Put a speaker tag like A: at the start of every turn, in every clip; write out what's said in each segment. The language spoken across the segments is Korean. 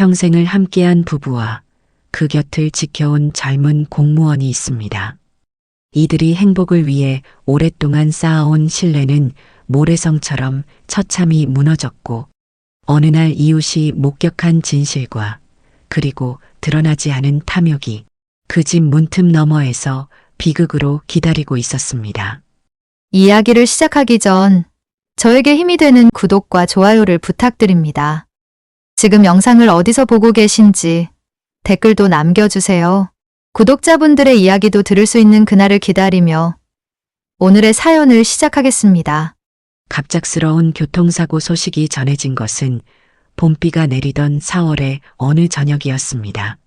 A: 평생을 함께한 부부와 그 곁을 지켜온 젊은 공무원이 있습니다. 이들이 행복을 위해 오랫동안 쌓아온 신뢰는 모래성처럼 처참히 무너졌고 어느 날 이웃이 목격한 진실과 그리고 드러나지 않은 탐욕이 그 집 문틈 너머에서 비극으로 기다리고 있었습니다.
B: 이야기를 시작하기 전 저에게 힘이 되는 구독과 좋아요를 부탁드립니다. 지금 영상을 어디서 보고 계신지 댓글도 남겨주세요. 구독자분들의 이야기도 들을 수 있는 그날을 기다리며 오늘의 사연을 시작하겠습니다.
A: 갑작스러운 교통사고 소식이 전해진 것은 봄비가 내리던 4월의 어느 저녁이었습니다.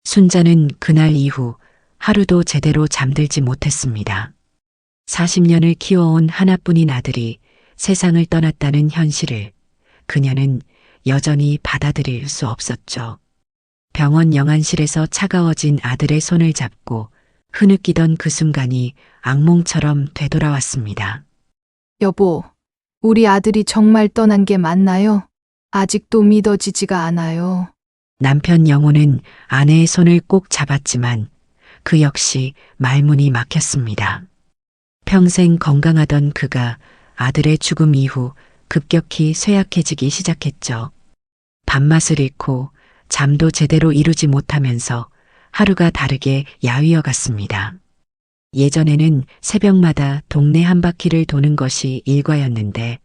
A: 순자는 그날 이후 하루도 제대로 잠들지 못했습니다. 40년을 키워온 하나뿐인 아들이 세상을 떠났다는 현실을 그녀는 여전히 받아들일 수 없었죠. 병원 영안실에서 차가워진 아들의 손을 잡고 흐느끼던 그 순간이 악몽처럼 되돌아왔습니다.
C: 여보, 우리 아들이 정말 떠난 게 맞나요? 아직도 믿어지지가 않아요.
A: 남편 영호는 아내의 손을 꼭 잡았지만 그 역시 말문이 막혔습니다. 평생 건강하던 그가 아들의 죽음 이후 급격히 쇠약해지기 시작했죠. 밥맛을 잃고 잠도 제대로 이루지 못하면서 하루가 다르게 야위어 갔습니다. 예전에는 새벽마다 동네 한 바퀴를 도는 것이 일과였는데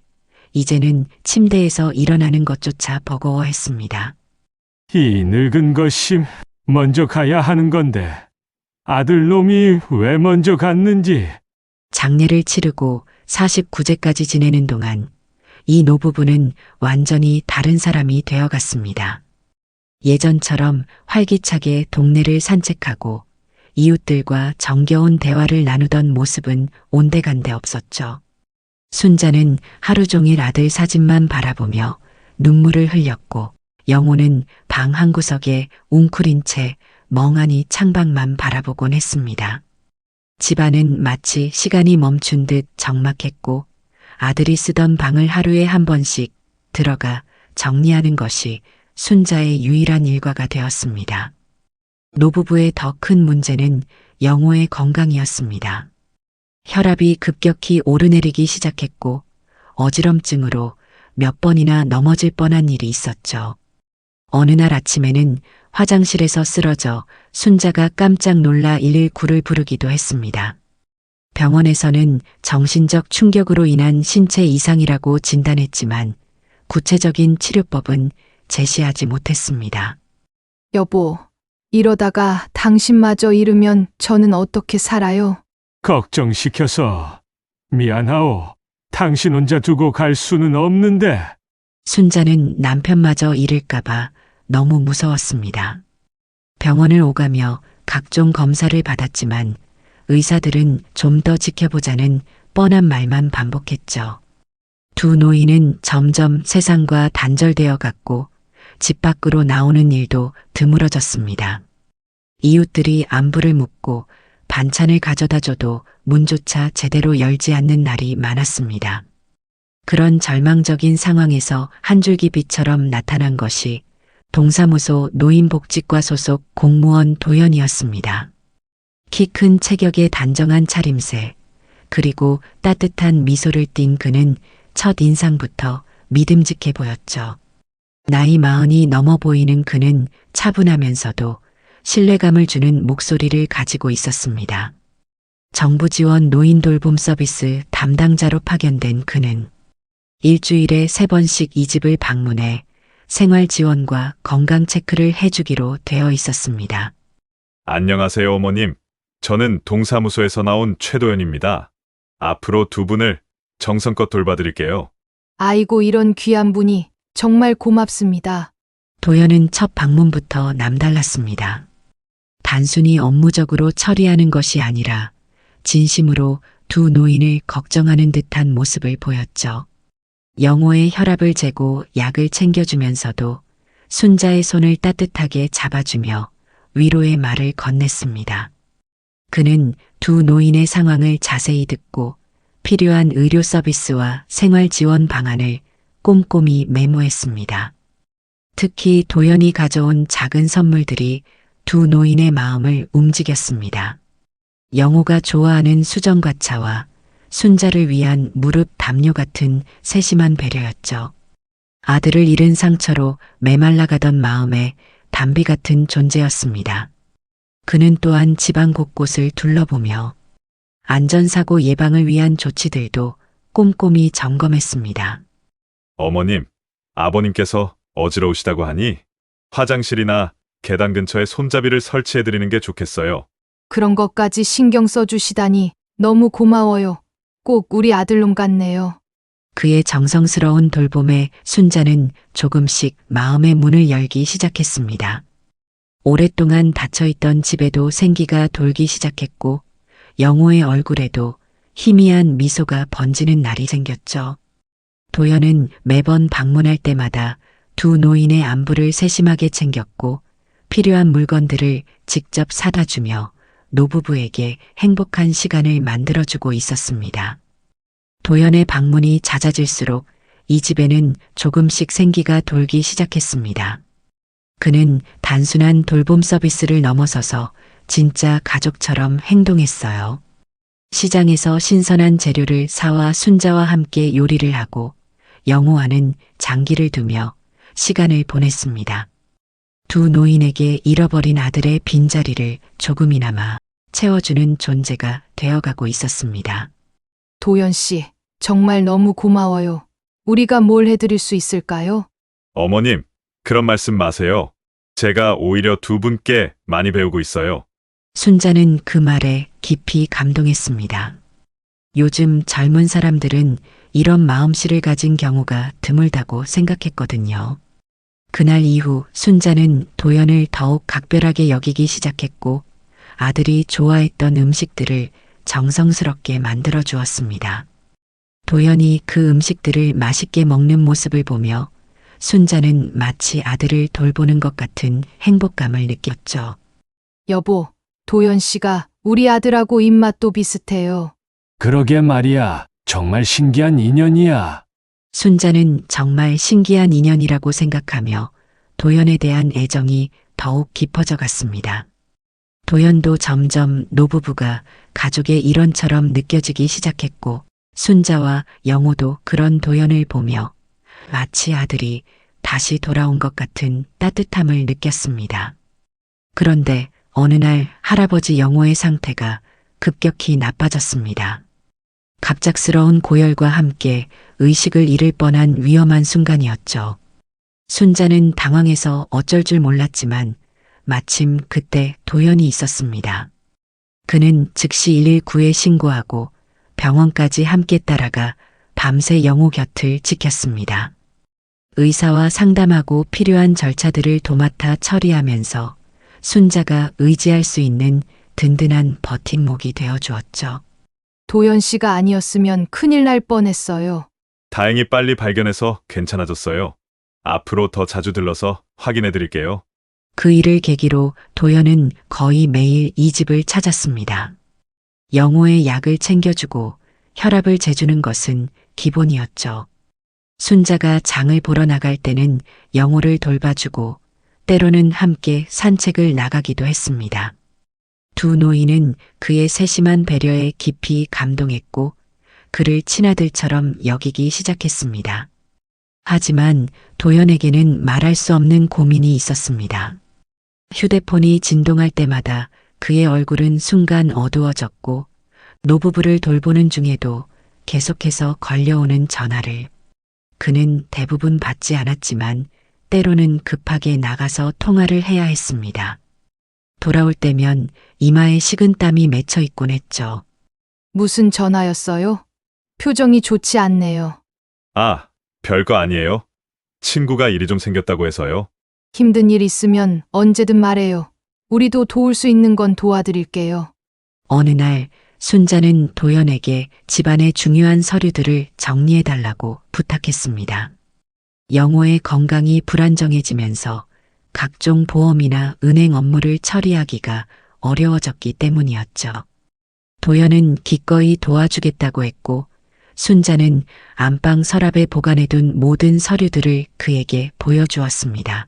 A: 이제는 침대에서 일어나는 것조차 버거워했습니다.
D: 이 늙은 것이 먼저 가야 하는 건데 아들놈이 왜 먼저 갔는지.
A: 장례를 치르고 49제까지 지내는 동안 이 노부부는 완전히 다른 사람이 되어갔습니다. 예전처럼 활기차게 동네를 산책하고 이웃들과 정겨운 대화를 나누던 모습은 온데간데 없었죠. 순자는 하루 종일 아들 사진만 바라보며 눈물을 흘렸고 영호는 방 한구석에 웅크린 채 멍하니 창밖만 바라보곤 했습니다. 집안은 마치 시간이 멈춘 듯 적막했고 아들이 쓰던 방을 하루에 한 번씩 들어가 정리하는 것이 순자의 유일한 일과가 되었습니다. 노부부의 더 큰 문제는 영호의 건강이었습니다. 혈압이 급격히 오르내리기 시작했고 어지럼증으로 몇 번이나 넘어질 뻔한 일이 있었죠. 어느 날 아침에는 화장실에서 쓰러져 순자가 깜짝 놀라 119를 부르기도 했습니다. 병원에서는 정신적 충격으로 인한 신체 이상이라고 진단했지만 구체적인 치료법은 제시하지 못했습니다.
C: 여보, 이러다가 당신마저 잃으면 저는 어떻게 살아요?
D: 걱정시켜서 미안하오. 당신 혼자 두고 갈 수는 없는데.
A: 순자는 남편마저 잃을까봐 너무 무서웠습니다. 병원을 오가며 각종 검사를 받았지만 의사들은 좀 더 지켜보자는 뻔한 말만 반복했죠. 두 노인은 점점 세상과 단절되어 갔고 집 밖으로 나오는 일도 드물어졌습니다. 이웃들이 안부를 묻고 반찬을 가져다 줘도 문조차 제대로 열지 않는 날이 많았습니다. 그런 절망적인 상황에서 한 줄기 빛처럼 나타난 것이 동사무소 노인복지과 소속 공무원 도연이었습니다. 키 큰 체격의 단정한 차림새, 그리고 따뜻한 미소를 띤 그는 첫 인상부터 믿음직해 보였죠. 나이 40이 넘어 보이는 그는 차분하면서도 신뢰감을 주는 목소리를 가지고 있었습니다. 정부 지원 노인 돌봄 서비스 담당자로 파견된 그는 일주일에 3번씩 이 집을 방문해 생활 지원과 건강 체크를 해주기로 되어 있었습니다.
E: 안녕하세요, 어머님. 저는 동사무소에서 나온 최도연입니다. 앞으로 두 분을 정성껏 돌봐드릴게요.
C: 아이고, 이런 귀한 분이 정말 고맙습니다.
A: 도연은 첫 방문부터 남달랐습니다. 단순히 업무적으로 처리하는 것이 아니라 진심으로 두 노인을 걱정하는 듯한 모습을 보였죠. 영호의 혈압을 재고 약을 챙겨주면서도 순자의 손을 따뜻하게 잡아주며 위로의 말을 건넸습니다. 그는 두 노인의 상황을 자세히 듣고 필요한 의료 서비스와 생활 지원 방안을 꼼꼼히 메모했습니다. 특히 도연이 가져온 작은 선물들이 두 노인의 마음을 움직였습니다. 영호가 좋아하는 수정과차와 순자를 위한 무릎 담요 같은 세심한 배려였죠. 아들을 잃은 상처로 메말라가던 마음에 담비 같은 존재였습니다. 그는 또한 집안 곳곳을 둘러보며 안전사고 예방을 위한 조치들도 꼼꼼히 점검했습니다.
E: 어머님, 아버님께서 어지러우시다고 하니 화장실이나 계단 근처에 손잡이를 설치해드리는 게 좋겠어요.
C: 그런 것까지 신경 써주시다니 너무 고마워요. 꼭 우리 아들놈 같네요.
A: 그의 정성스러운 돌봄에 순자는 조금씩 마음의 문을 열기 시작했습니다. 오랫동안 닫혀있던 집에도 생기가 돌기 시작했고 영호의 얼굴에도 희미한 미소가 번지는 날이 생겼죠. 도연은 매번 방문할 때마다 두 노인의 안부를 세심하게 챙겼고 필요한 물건들을 직접 사다 주며 노부부에게 행복한 시간을 만들어주고 있었습니다. 도연의 방문이 잦아질수록 이 집에는 조금씩 생기가 돌기 시작했습니다. 그는 단순한 돌봄 서비스를 넘어서서 진짜 가족처럼 행동했어요. 시장에서 신선한 재료를 사와 순자와 함께 요리를 하고 영호와는 장기를 두며 시간을 보냈습니다. 두 노인에게 잃어버린 아들의 빈자리를 조금이나마 채워주는 존재가 되어가고 있었습니다.
C: 도연 씨, 정말 너무 고마워요. 우리가 뭘 해드릴 수 있을까요?
E: 어머님, 그런 말씀 마세요. 제가 오히려 두 분께 많이 배우고 있어요.
A: 순자는 그 말에 깊이 감동했습니다. 요즘 젊은 사람들은 이런 마음씨를 가진 경우가 드물다고 생각했거든요. 그날 이후 순자는 도연을 더욱 각별하게 여기기 시작했고 아들이 좋아했던 음식들을 정성스럽게 만들어 주었습니다. 도연이 그 음식들을 맛있게 먹는 모습을 보며 순자는 마치 아들을 돌보는 것 같은 행복감을 느꼈죠.
C: 여보, 도연 씨가 우리 아들하고 입맛도 비슷해요.
D: 그러게 말이야. 정말 신기한 인연이야.
A: 순자는 정말 신기한 인연이라고 생각하며 도연에 대한 애정이 더욱 깊어져 갔습니다. 도연도 점점 노부부가 가족의 일원처럼 느껴지기 시작했고 순자와 영호도 그런 도연을 보며 마치 아들이 다시 돌아온 것 같은 따뜻함을 느꼈습니다. 그런데 어느 날 할아버지 영호의 상태가 급격히 나빠졌습니다. 갑작스러운 고열과 함께 의식을 잃을 뻔한 위험한 순간이었죠. 순자는 당황해서 어쩔 줄 몰랐지만 마침 그때 도연이 있었습니다. 그는 즉시 119에 신고하고 병원까지 함께 따라가 밤새 영호 곁을 지켰습니다. 의사와 상담하고 필요한 절차들을 도맡아 처리하면서 순자가 의지할 수 있는 든든한 버팀목이 되어 주었죠.
C: 도연 씨가 아니었으면 큰일 날 뻔했어요.
E: 다행히 빨리 발견해서 괜찮아졌어요. 앞으로 더 자주 들러서 확인해 드릴게요.
A: 그 일을 계기로 도연은 거의 매일 이 집을 찾았습니다. 영호의 약을 챙겨주고 혈압을 재주는 것은 기본이었죠. 순자가 장을 보러 나갈 때는 영호를 돌봐주고 때로는 함께 산책을 나가기도 했습니다. 두 노인은 그의 세심한 배려에 깊이 감동했고 그를 친아들처럼 여기기 시작했습니다. 하지만 도연에게는 말할 수 없는 고민이 있었습니다. 휴대폰이 진동할 때마다 그의 얼굴은 순간 어두워졌고 노부부를 돌보는 중에도 계속해서 걸려오는 전화를 그는 대부분 받지 않았지만 때로는 급하게 나가서 통화를 해야 했습니다. 돌아올 때면 이마에 식은땀이 맺혀 있곤 했죠.
C: 무슨 전화였어요? 표정이 좋지 않네요.
E: 아, 별거 아니에요. 친구가 일이 좀 생겼다고 해서요.
C: 힘든 일 있으면 언제든 말해요. 우리도 도울 수 있는 건 도와드릴게요.
A: 어느 날 순자는 도연에게 집안의 중요한 서류들을 정리해달라고 부탁했습니다. 영호의 건강이 불안정해지면서 각종 보험이나 은행 업무를 처리하기가 어려워졌기 때문이었죠. 도연은 기꺼이 도와주겠다고 했고 순자는 안방 서랍에 보관해둔 모든 서류들을 그에게 보여주었습니다.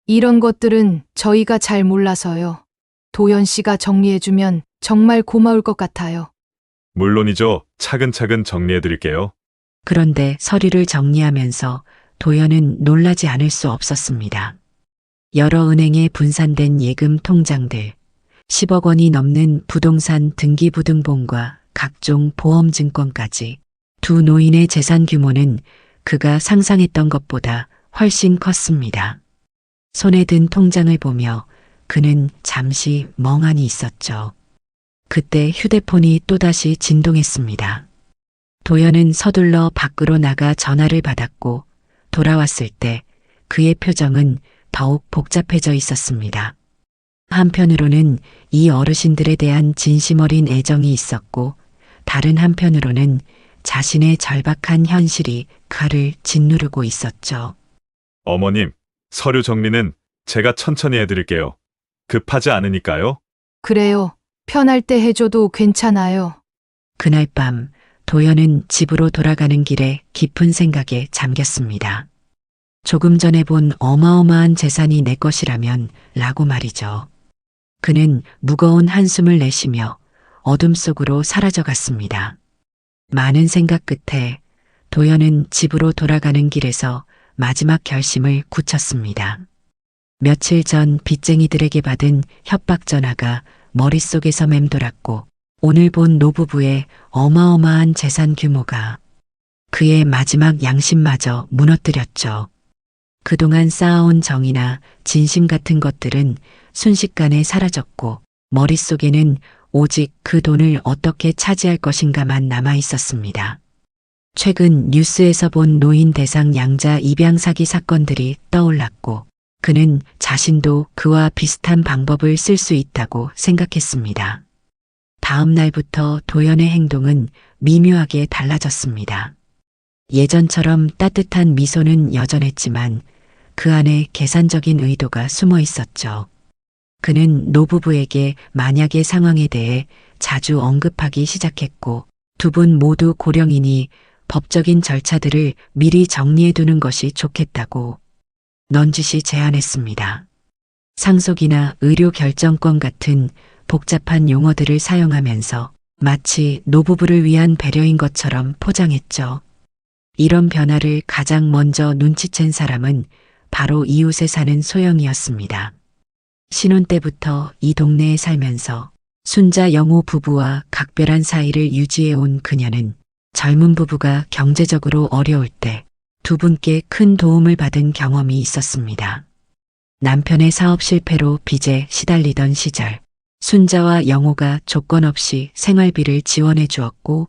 C: 이런 것들은 저희가 잘 몰라서요. 도연 씨가 정리해주면 정말 고마울 것 같아요.
E: 물론이죠. 차근차근 정리해 드릴게요.
A: 그런데 서류를 정리하면서 도연은 놀라지 않을 수 없었습니다. 여러 은행에 분산된 예금 통장들, 10억 원이 넘는 부동산 등기부등본과 각종 보험증권까지 두 노인의 재산 규모는 그가 상상했던 것보다 훨씬 컸습니다. 손에 든 통장을 보며 그는 잠시 멍하니 있었죠. 그때 휴대폰이 또다시 진동했습니다. 도연은 서둘러 밖으로 나가 전화를 받았고 돌아왔을 때 그의 표정은 더욱 복잡해져 있었습니다. 한편으로는 이 어르신들에 대한 진심 어린 애정이 있었고 다른 한편으로는 자신의 절박한 현실이 그를 짓누르고 있었죠.
E: 어머님, 서류 정리는 제가 천천히 해드릴게요. 급하지 않으니까요.
C: 그래요. 편할 때 해줘도 괜찮아요.
A: 그날 밤 도연은 집으로 돌아가는 길에 깊은 생각에 잠겼습니다. 조금 전에 본 어마어마한 재산이 내 것이라면 라고 말이죠. 그는 무거운 한숨을 내쉬며 어둠 속으로 사라져갔습니다. 많은 생각 끝에 도연은 집으로 돌아가는 길에서 마지막 결심을 굳혔습니다. 며칠 전 빚쟁이들에게 받은 협박 전화가 머릿속에서 맴돌았고 오늘 본 노부부의 어마어마한 재산 규모가 그의 마지막 양심마저 무너뜨렸죠. 그동안 쌓아온 정이나 진심 같은 것들은 순식간에 사라졌고 머릿속에는 오직 그 돈을 어떻게 차지할 것인가만 남아 있었습니다. 최근 뉴스에서 본 노인 대상 양자 입양 사기 사건들이 떠올랐고 그는 자신도 그와 비슷한 방법을 쓸 수 있다고 생각했습니다. 다음 날부터 도연의 행동은 미묘하게 달라졌습니다. 예전처럼 따뜻한 미소는 여전했지만 그 안에 계산적인 의도가 숨어 있었죠. 그는 노부부에게 만약의 상황에 대해 자주 언급하기 시작했고 두 분 모두 고령이니 법적인 절차들을 미리 정리해 두는 것이 좋겠다고 넌지시 제안했습니다. 상속이나 의료 결정권 같은 복잡한 용어들을 사용하면서 마치 노부부를 위한 배려인 것처럼 포장했죠. 이런 변화를 가장 먼저 눈치챈 사람은 바로 이웃에 사는 소영이었습니다. 신혼 때부터 이 동네에 살면서 순자 영호 부부와 각별한 사이를 유지해온 그녀는 젊은 부부가 경제적으로 어려울 때 두 분께 큰 도움을 받은 경험이 있었습니다. 남편의 사업 실패로 빚에 시달리던 시절 순자와 영호가 조건 없이 생활비를 지원해 주었고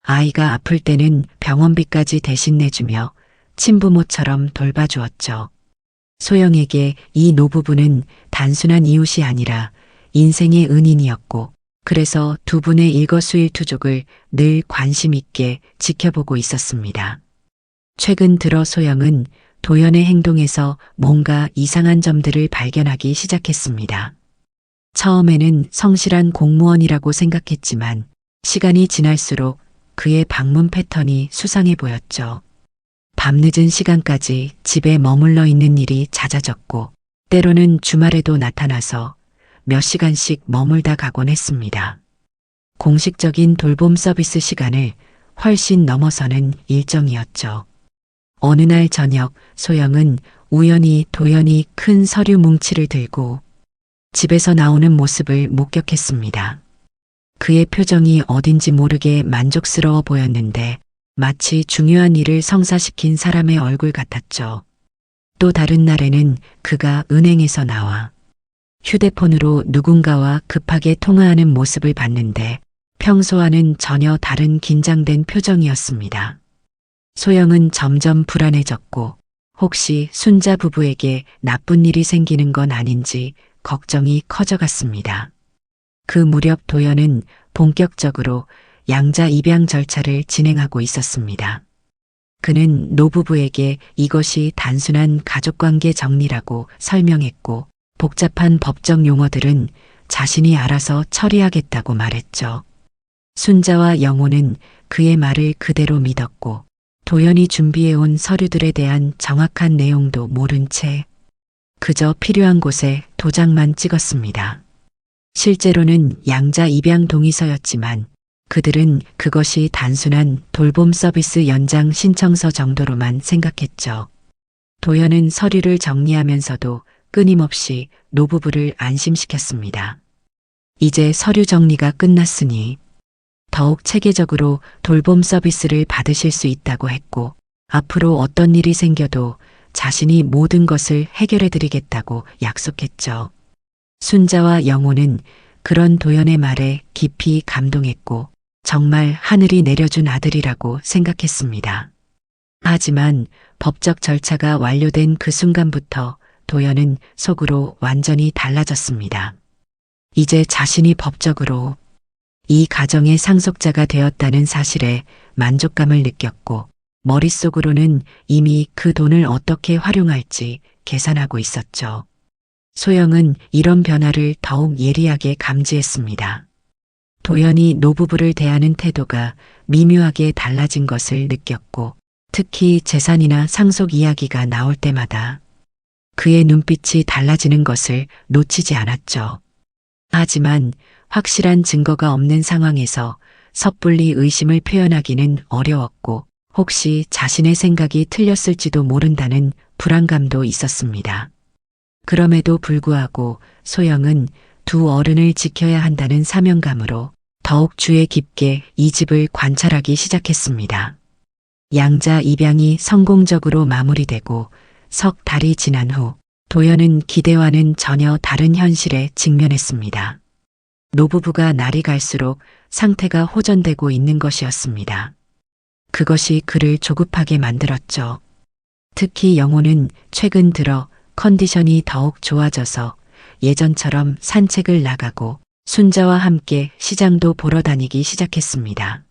A: 아이가 아플 때는 병원비까지 대신 내주며 친부모처럼 돌봐주었죠. 소영에게 이 노부부는 단순한 이웃이 아니라 인생의 은인이었고 그래서 두 분의 일거수일투족을 늘 관심 있게 지켜보고 있었습니다. 최근 들어 소영은 도연의 행동에서 뭔가 이상한 점들을 발견하기 시작했습니다. 처음에는 성실한 공무원이라고 생각했지만 시간이 지날수록 그의 방문 패턴이 수상해 보였죠. 밤늦은 시간까지 집에 머물러 있는 일이 잦아졌고 때로는 주말에도 나타나서 몇 시간씩 머물다 가곤 했습니다. 공식적인 돌봄 서비스 시간을 훨씬 넘어서는 일정이었죠. 어느 날 저녁 소영은 우연히 도연이 큰 서류 뭉치를 들고 집에서 나오는 모습을 목격했습니다. 그의 표정이 어딘지 모르게 만족스러워 보였는데 마치 중요한 일을 성사시킨 사람의 얼굴 같았죠. 또 다른 날에는 그가 은행에서 나와 휴대폰으로 누군가와 급하게 통화하는 모습을 봤는데 평소와는 전혀 다른 긴장된 표정이었습니다. 소영은 점점 불안해졌고 혹시 순자 부부에게 나쁜 일이 생기는 건 아닌지 걱정이 커져갔습니다. 그 무렵 도연은 본격적으로 양자 입양 절차를 진행하고 있었습니다. 그는 노부부에게 이것이 단순한 가족관계 정리라고 설명했고 복잡한 법적 용어들은 자신이 알아서 처리하겠다고 말했죠. 순자와 영호는 그의 말을 그대로 믿었고 도연이 준비해온 서류들에 대한 정확한 내용도 모른 채 그저 필요한 곳에 도장만 찍었습니다. 실제로는 양자 입양 동의서였지만 그들은 그것이 단순한 돌봄 서비스 연장 신청서 정도로만 생각했죠. 도연은 서류를 정리하면서도 끊임없이 노부부를 안심시켰습니다. 이제 서류 정리가 끝났으니 더욱 체계적으로 돌봄 서비스를 받으실 수 있다고 했고 앞으로 어떤 일이 생겨도 자신이 모든 것을 해결해 드리겠다고 약속했죠. 순자와 영호는 그런 도연의 말에 깊이 감동했고 정말 하늘이 내려준 아들이라고 생각했습니다. 하지만 법적 절차가 완료된 그 순간부터 도연은 속으로 완전히 달라졌습니다. 이제 자신이 법적으로 이 가정의 상속자가 되었다는 사실에 만족감을 느꼈고 머릿속으로는 이미 그 돈을 어떻게 활용할지 계산하고 있었죠. 소영은 이런 변화를 더욱 예리하게 감지했습니다. 도연이 노부부를 대하는 태도가 미묘하게 달라진 것을 느꼈고 특히 재산이나 상속 이야기가 나올 때마다 그의 눈빛이 달라지는 것을 놓치지 않았죠. 하지만 확실한 증거가 없는 상황에서 섣불리 의심을 표현하기는 어려웠고 혹시 자신의 생각이 틀렸을지도 모른다는 불안감도 있었습니다. 그럼에도 불구하고 소영은 두 어른을 지켜야 한다는 사명감으로 더욱 주의 깊게 이 집을 관찰하기 시작했습니다. 양자 입양이 성공적으로 마무리되고 석 달이 지난 후 도연은 기대와는 전혀 다른 현실에 직면했습니다. 노부부가 날이 갈수록 상태가 호전되고 있는 것이었습니다. 그것이 그를 조급하게 만들었죠. 특히 영호는 최근 들어 컨디션이 더욱 좋아져서 예전처럼 산책을 나가고 순자와 함께 시장도 보러 다니기 시작했습니다.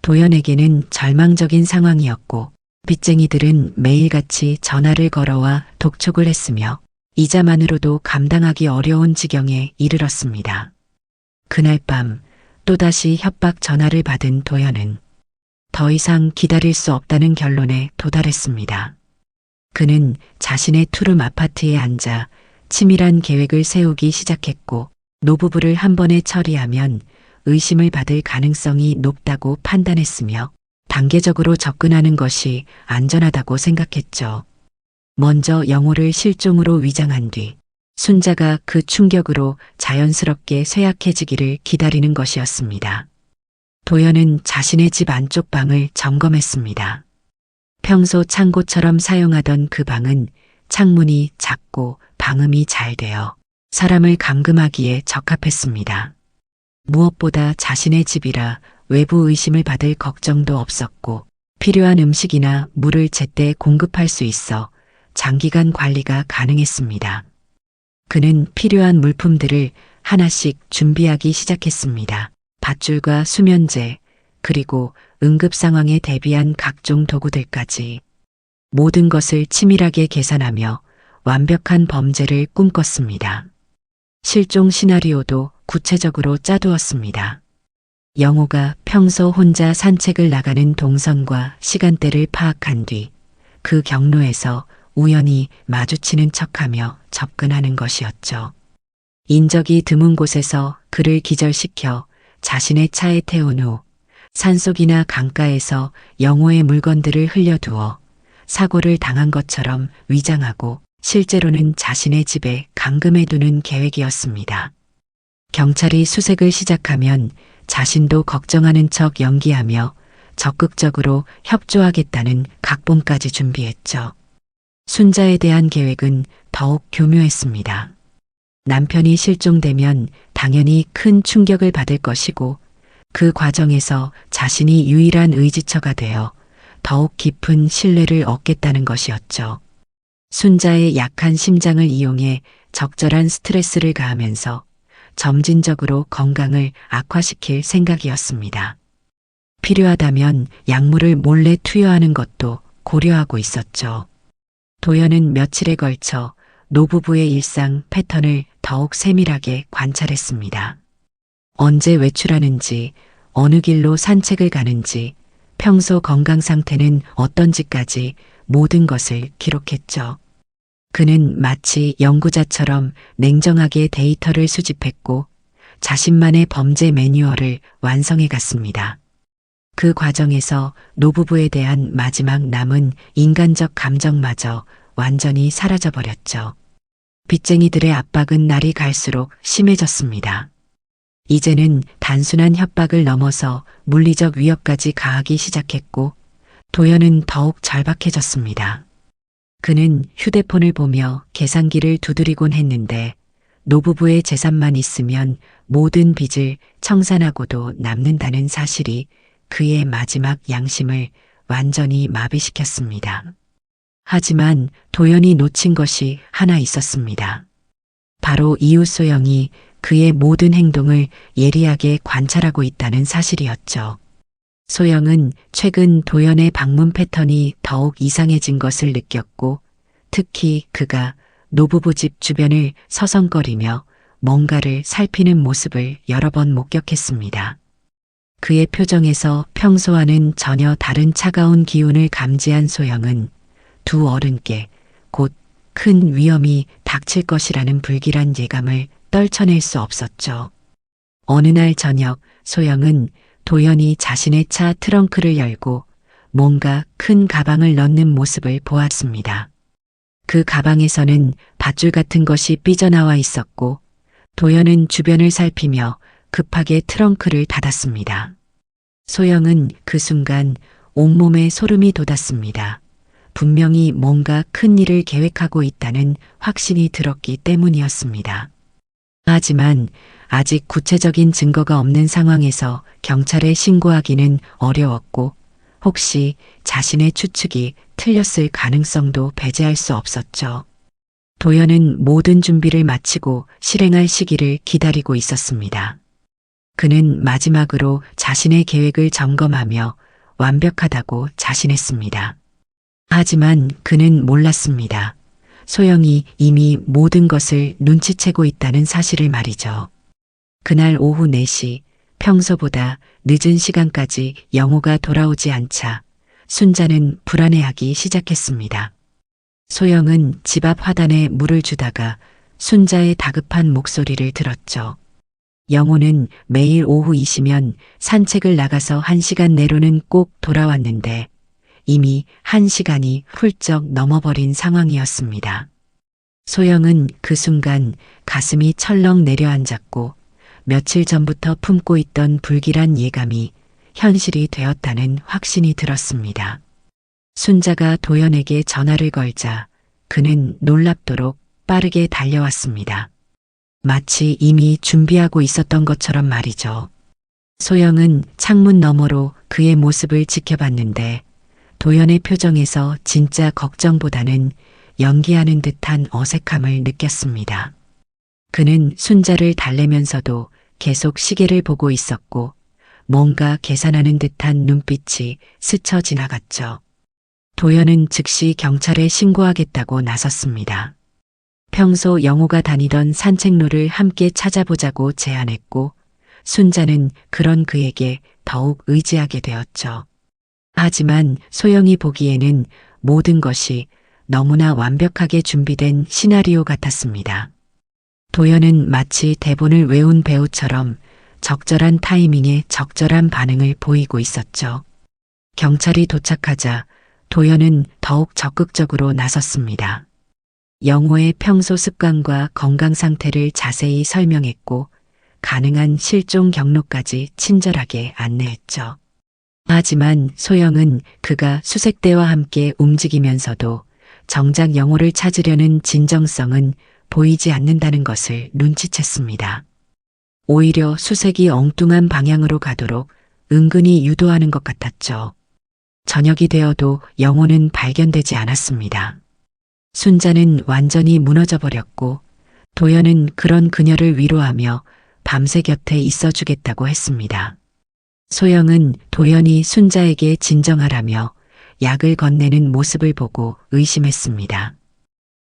A: 도연에게는 절망적인 상황이었고 빚쟁이들은 매일같이 전화를 걸어와 독촉을 했으며 이자만으로도 감당하기 어려운 지경에 이르렀습니다. 그날 밤 또다시 협박 전화를 받은 도연은 더 이상 기다릴 수 없다는 결론에 도달했습니다. 그는 자신의 투룸 아파트에 앉아 치밀한 계획을 세우기 시작했고 노부부를 한 번에 처리하면 의심을 받을 가능성이 높다고 판단했으며 단계적으로 접근하는 것이 안전하다고 생각했죠. 먼저 영호를 실종으로 위장한 뒤 순자가 그 충격으로 자연스럽게 쇠약해지기를 기다리는 것이었습니다. 도연은 자신의 집 안쪽 방을 점검했습니다. 평소 창고처럼 사용하던 그 방은 창문이 작고 방음이 잘 되어 사람을 감금하기에 적합했습니다. 무엇보다 자신의 집이라 외부 의심을 받을 걱정도 없었고 필요한 음식이나 물을 제때 공급할 수 있어 장기간 관리가 가능했습니다. 그는 필요한 물품들을 하나씩 준비하기 시작했습니다. 밧줄과 수면제, 그리고 응급 상황에 대비한 각종 도구들까지 모든 것을 치밀하게 계산하며 완벽한 범죄를 꿈꿨습니다. 실종 시나리오도 구체적으로 짜두었습니다. 영호가 평소 혼자 산책을 나가는 동선과 시간대를 파악한 뒤 그 경로에서 우연히 마주치는 척하며 접근하는 것이었죠. 인적이 드문 곳에서 그를 기절시켜 자신의 차에 태운 후 산속이나 강가에서 영호의 물건들을 흘려두어 사고를 당한 것처럼 위장하고 실제로는 자신의 집에 감금해두는 계획이었습니다. 경찰이 수색을 시작하면 자신도 걱정하는 척 연기하며 적극적으로 협조하겠다는 각본까지 준비했죠. 순자에 대한 계획은 더욱 교묘했습니다. 남편이 실종되면 당연히 큰 충격을 받을 것이고 그 과정에서 자신이 유일한 의지처가 되어 더욱 깊은 신뢰를 얻겠다는 것이었죠. 순자의 약한 심장을 이용해 적절한 스트레스를 가하면서 점진적으로 건강을 악화시킬 생각이었습니다. 필요하다면 약물을 몰래 투여하는 것도 고려하고 있었죠. 도연은 며칠에 걸쳐 노부부의 일상 패턴을 더욱 세밀하게 관찰했습니다. 언제 외출하는지, 어느 길로 산책을 가는지, 평소 건강 상태는 어떤지까지 모든 것을 기록했죠. 그는 마치 연구자처럼 냉정하게 데이터를 수집했고 자신만의 범죄 매뉴얼을 완성해 갔습니다. 그 과정에서 노부부에 대한 마지막 남은 인간적 감정마저 완전히 사라져버렸죠. 빚쟁이들의 압박은 날이 갈수록 심해졌습니다. 이제는 단순한 협박을 넘어서 물리적 위협까지 가하기 시작했고 도연은 더욱 절박해졌습니다. 그는 휴대폰을 보며 계산기를 두드리곤 했는데 노부부의 재산만 있으면 모든 빚을 청산하고도 남는다는 사실이 그의 마지막 양심을 완전히 마비시켰습니다. 하지만 도연이 놓친 것이 하나 있었습니다. 바로 이웃 소영이 그의 모든 행동을 예리하게 관찰하고 있다는 사실이었죠. 소영은 최근 도연의 방문 패턴이 더욱 이상해진 것을 느꼈고 특히 그가 노부부 집 주변을 서성거리며 뭔가를 살피는 모습을 여러 번 목격했습니다. 그의 표정에서 평소와는 전혀 다른 차가운 기운을 감지한 소영은 두 어른께 곧 큰 위험이 닥칠 것이라는 불길한 예감을 떨쳐낼 수 없었죠. 어느 날 저녁 소영은 도연이 자신의 차 트렁크를 열고 뭔가 큰 가방을 넣는 모습을 보았습니다. 그 가방에서는 밧줄 같은 것이 삐져나와 있었고 도연은 주변을 살피며 급하게 트렁크를 닫았습니다. 소영은 그 순간 온몸에 소름이 돋았습니다. 분명히 뭔가 큰 일을 계획하고 있다는 확신이 들었기 때문이었습니다. 하지만 아직 구체적인 증거가 없는 상황에서 경찰에 신고하기는 어려웠고 혹시 자신의 추측이 틀렸을 가능성도 배제할 수 없었죠. 도연은 모든 준비를 마치고 실행할 시기를 기다리고 있었습니다. 그는 마지막으로 자신의 계획을 점검하며 완벽하다고 자신했습니다. 하지만 그는 몰랐습니다. 소영이 이미 모든 것을 눈치채고 있다는 사실을 말이죠. 그날 오후 4시 평소보다 늦은 시간까지 영호가 돌아오지 않자 순자는 불안해하기 시작했습니다. 소영은 집 앞 화단에 물을 주다가 순자의 다급한 목소리를 들었죠. 영호는 매일 오후 2시면 산책을 나가서 1시간 내로는 꼭 돌아왔는데 이미 1시간이 훌쩍 넘어버린 상황이었습니다. 소영은 그 순간 가슴이 철렁 내려앉았고 며칠 전부터 품고 있던 불길한 예감이 현실이 되었다는 확신이 들었습니다. 순자가 도연에게 전화를 걸자 그는 놀랍도록 빠르게 달려왔습니다. 마치 이미 준비하고 있었던 것처럼 말이죠. 소영은 창문 너머로 그의 모습을 지켜봤는데 도연의 표정에서 진짜 걱정보다는 연기하는 듯한 어색함을 느꼈습니다. 그는 순자를 달래면서도 계속 시계를 보고 있었고 뭔가 계산하는 듯한 눈빛이 스쳐 지나갔죠. 도연은 즉시 경찰에 신고하겠다고 나섰습니다. 평소 영호가 다니던 산책로를 함께 찾아보자고 제안했고 순자는 그런 그에게 더욱 의지하게 되었죠. 하지만 소영이 보기에는 모든 것이 너무나 완벽하게 준비된 시나리오 같았습니다. 도연은 마치 대본을 외운 배우처럼 적절한 타이밍에 적절한 반응을 보이고 있었죠. 경찰이 도착하자 도연은 더욱 적극적으로 나섰습니다. 영호의 평소 습관과 건강 상태를 자세히 설명했고 가능한 실종 경로까지 친절하게 안내했죠. 하지만 소영은 그가 수색대와 함께 움직이면서도 정작 영호를 찾으려는 진정성은 보이지 않는다는 것을 눈치챘습니다. 오히려 수색이 엉뚱한 방향으로 가도록 은근히 유도하는 것 같았죠. 저녁이 되어도 영호는 발견되지 않았습니다. 순자는 완전히 무너져 버렸고 도연은 그런 그녀를 위로하며 밤새 곁에 있어주겠다고 했습니다. 소영은 도연이 순자에게 진정하라며 약을 건네는 모습을 보고 의심했습니다.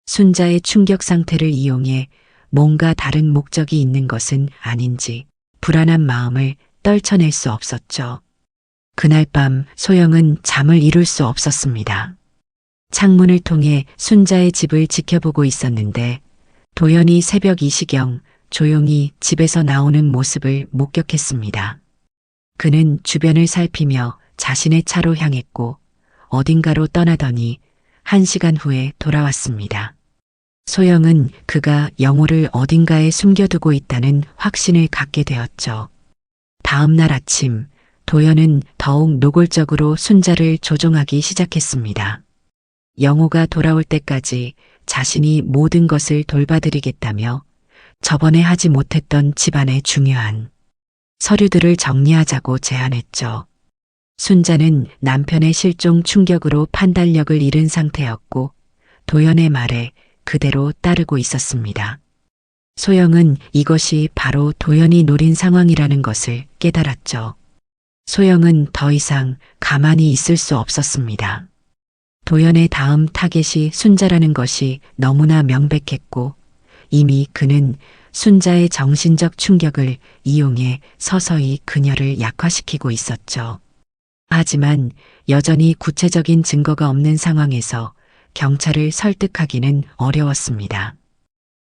A: 순자의 충격 상태를 이용해 뭔가 다른 목적이 있는 것은 아닌지 불안한 마음을 떨쳐낼 수 없었죠. 그날 밤 소영은 잠을 이룰 수 없었습니다. 창문을 통해 순자의 집을 지켜보고 있었는데 도연이 새벽 2시경 조용히 집에서 나오는 모습을 목격했습니다. 그는 주변을 살피며 자신의 차로 향했고 어딘가로 떠나더니 1시간 후에 돌아왔습니다. 소영은 그가 영호를 어딘가에 숨겨두고 있다는 확신을 갖게 되었죠. 다음 날 아침 도연은 더욱 노골적으로 순자를 조종하기 시작했습니다. 영호가 돌아올 때까지 자신이 모든 것을 돌봐드리겠다며 저번에 하지 못했던 집안의 중요한 서류들을 정리하자고 제안했죠. 순자는 남편의 실종 충격으로 판단력을 잃은 상태였고 도연의 말에 그대로 따르고 있었습니다. 소영은 이것이 바로 도연이 노린 상황이라는 것을 깨달았죠. 소영은 더 이상 가만히 있을 수 없었습니다. 도연의 다음 타겟이 순자라는 것이 너무나 명백했고 이미 그는 순자의 정신적 충격을 이용해 서서히 그녀를 약화시키고 있었죠. 하지만 여전히 구체적인 증거가 없는 상황에서 경찰을 설득하기는 어려웠습니다.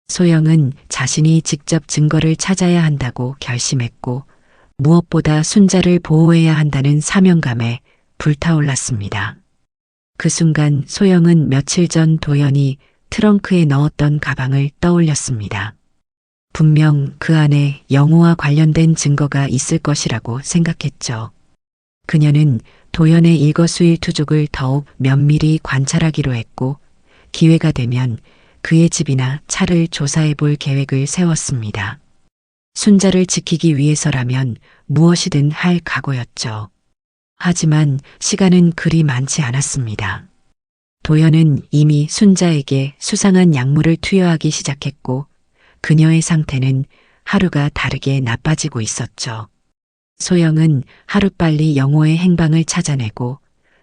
A: 소영은 자신이 직접 증거를 찾아야 한다고 결심했고 무엇보다 순자를 보호해야 한다는 사명감에 불타올랐습니다. 그 순간 소영은 며칠 전 도연이 트렁크에 넣었던 가방을 떠올렸습니다. 분명 그 안에 영호와 관련된 증거가 있을 것이라고 생각했죠. 그녀는 도연의 일거수일투족을 더욱 면밀히 관찰하기로 했고 기회가 되면 그의 집이나 차를 조사해 볼 계획을 세웠습니다. 순자를 지키기 위해서라면 무엇이든 할 각오였죠. 하지만 시간은 그리 많지 않았습니다. 도연은 이미 순자에게 수상한 약물을 투여하기 시작했고 그녀의 상태는 하루가 다르게 나빠지고 있었죠. 소영은 하루빨리 영호의 행방을 찾아내고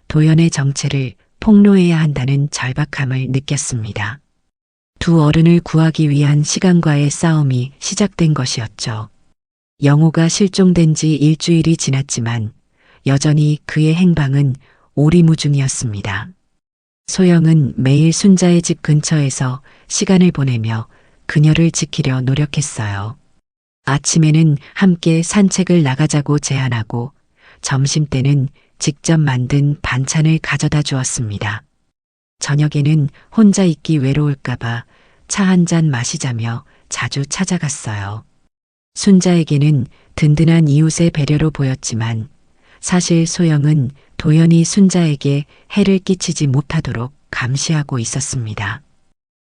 A: 도연의 정체를 폭로해야 한다는 절박함을 느꼈습니다. 두 어른을 구하기 위한 시간과의 싸움이 시작된 것이었죠. 영호가 실종된 지 일주일이 지났지만 여전히 그의 행방은 오리무중이었습니다. 소영은 매일 순자의 집 근처에서 시간을 보내며 그녀를 지키려 노력했어요. 아침에는 함께 산책을 나가자고 제안하고 점심때는 직접 만든 반찬을 가져다 주었습니다. 저녁에는 혼자 있기 외로울까봐 차 한 잔 마시자며 자주 찾아갔어요. 순자에게는 든든한 이웃의 배려로 보였지만 사실 소영은 도연이 순자에게 해를 끼치지 못하도록 감시하고 있었습니다.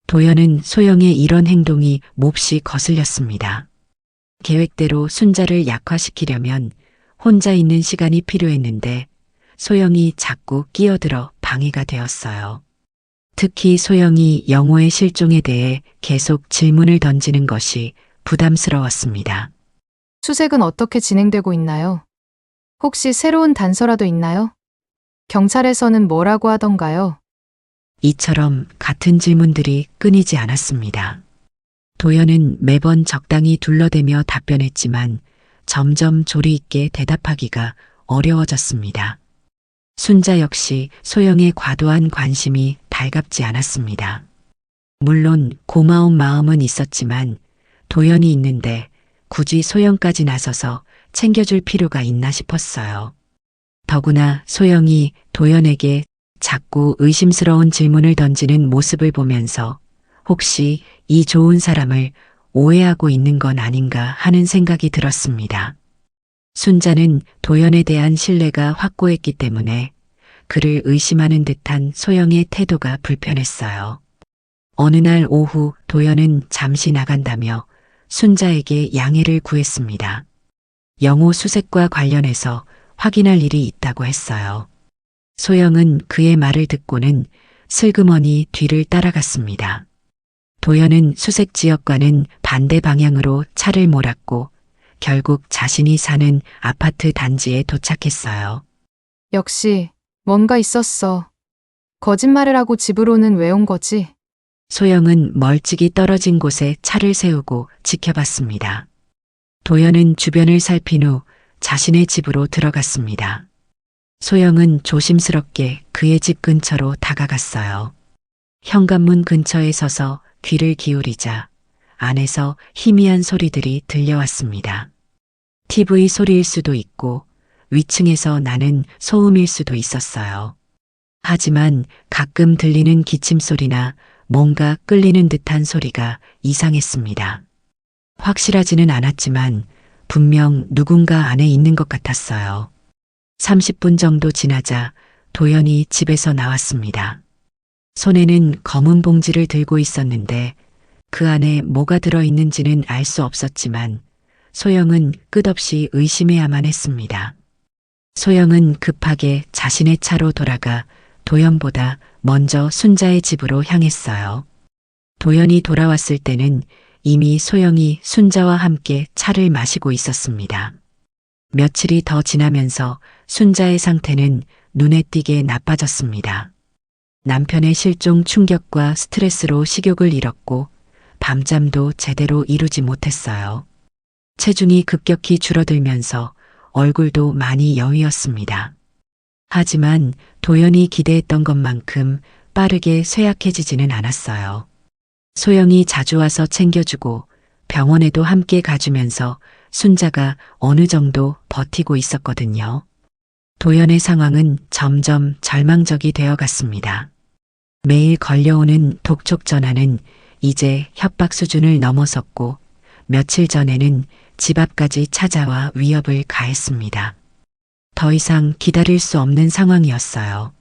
A: 도연은 소영의 이런 행동이 몹시 거슬렸습니다. 계획대로 순자를 약화시키려면 혼자 있는 시간이 필요했는데 소영이 자꾸 끼어들어 방해가 되었어요. 특히 소영이 영호의 실종에 대해 계속 질문을 던지는 것이 부담스러웠습니다.
C: 수색은 어떻게 진행되고 있나요? 혹시 새로운 단서라도 있나요? 경찰에서는 뭐라고 하던가요?
A: 이처럼 같은 질문들이 끊이지 않았습니다. 도연은 매번 적당히 둘러대며 답변했지만 점점 조리 있게 대답하기가 어려워졌습니다. 순자 역시 소영의 과도한 관심이 달갑지 않았습니다. 물론 고마운 마음은 있었지만 도연이 있는데 굳이 소영까지 나서서 챙겨줄 필요가 있나 싶었어요. 더구나 소영이 도연에게 자꾸 의심스러운 질문을 던지는 모습을 보면서 혹시 이 좋은 사람을 오해하고 있는 건 아닌가 하는 생각이 들었습니다. 순자는 도연에 대한 신뢰가 확고했기 때문에 그를 의심하는 듯한 소영의 태도가 불편했어요. 어느 날 오후 도연은 잠시 나간다며 순자에게 양해를 구했습니다. 영호 수색과 관련해서 확인할 일이 있다고 했어요. 소영은 그의 말을 듣고는 슬그머니 뒤를 따라갔습니다. 도연은 수색 지역과는 반대 방향으로 차를 몰았고 결국 자신이 사는 아파트 단지에 도착했어요.
C: 역시 뭔가 있었어. 거짓말을 하고 집으로는 왜 온 거지?
A: 소영은 멀찍이 떨어진 곳에 차를 세우고 지켜봤습니다. 도연은 주변을 살핀 후 자신의 집으로 들어갔습니다. 소영은 조심스럽게 그의 집 근처로 다가갔어요. 현관문 근처에 서서 귀를 기울이자 안에서 희미한 소리들이 들려왔습니다. TV 소리일 수도 있고 위층에서 나는 소음일 수도 있었어요. 하지만 가끔 들리는 기침 소리나 뭔가 끌리는 듯한 소리가 이상했습니다. 확실하지는 않았지만 분명 누군가 안에 있는 것 같았어요. 30분 정도 지나자 도연이 집에서 나왔습니다. 손에는 검은 봉지를 들고 있었는데 그 안에 뭐가 들어있는지는 알 수 없었지만 소영은 끝없이 의심해야만 했습니다. 소영은 급하게 자신의 차로 돌아가 도연보다 먼저 순자의 집으로 향했어요. 도연이 돌아왔을 때는 이미 소영이 순자와 함께 차를 마시고 있었습니다. 며칠이 더 지나면서 순자의 상태는 눈에 띄게 나빠졌습니다. 남편의 실종 충격과 스트레스로 식욕을 잃었고 밤잠도 제대로 이루지 못했어요. 체중이 급격히 줄어들면서 얼굴도 많이 여위었습니다. 하지만 도연이 기대했던 것만큼 빠르게 쇠약해지지는 않았어요. 소영이 자주 와서 챙겨주고 병원에도 함께 가주면서 순자가 어느 정도 버티고 있었거든요. 도연의 상황은 점점 절망적이 되어 갔습니다. 매일 걸려오는 독촉 전화는 이제 협박 수준을 넘어섰고 며칠 전에는 집 앞까지 찾아와 위협을 가했습니다. 더 이상 기다릴 수 없는 상황이었어요.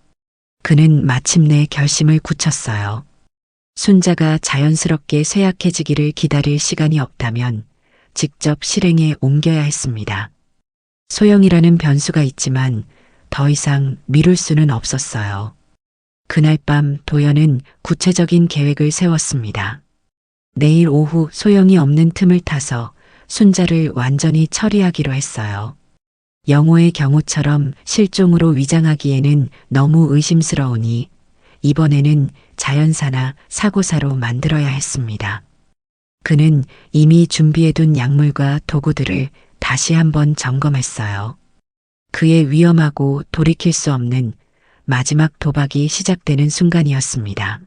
A: 그는 마침내 결심을 굳혔어요. 순자가 자연스럽게 쇠약해지기를 기다릴 시간이 없다면 직접 실행에 옮겨야 했습니다. 소영이라는 변수가 있지만 더 이상 미룰 수는 없었어요. 그날 밤 도연은 구체적인 계획을 세웠습니다. 내일 오후 소영이 없는 틈을 타서 순자를 완전히 처리하기로 했어요. 영호의 경우처럼 실종으로 위장하기에는 너무 의심스러우니 이번에는 자연사나 사고사로 만들어야 했습니다. 그는 이미 준비해둔 약물과 도구들을 다시 한번 점검했어요. 그의 위험하고 돌이킬 수 없는 마지막 도박이 시작되는 순간이었습니다.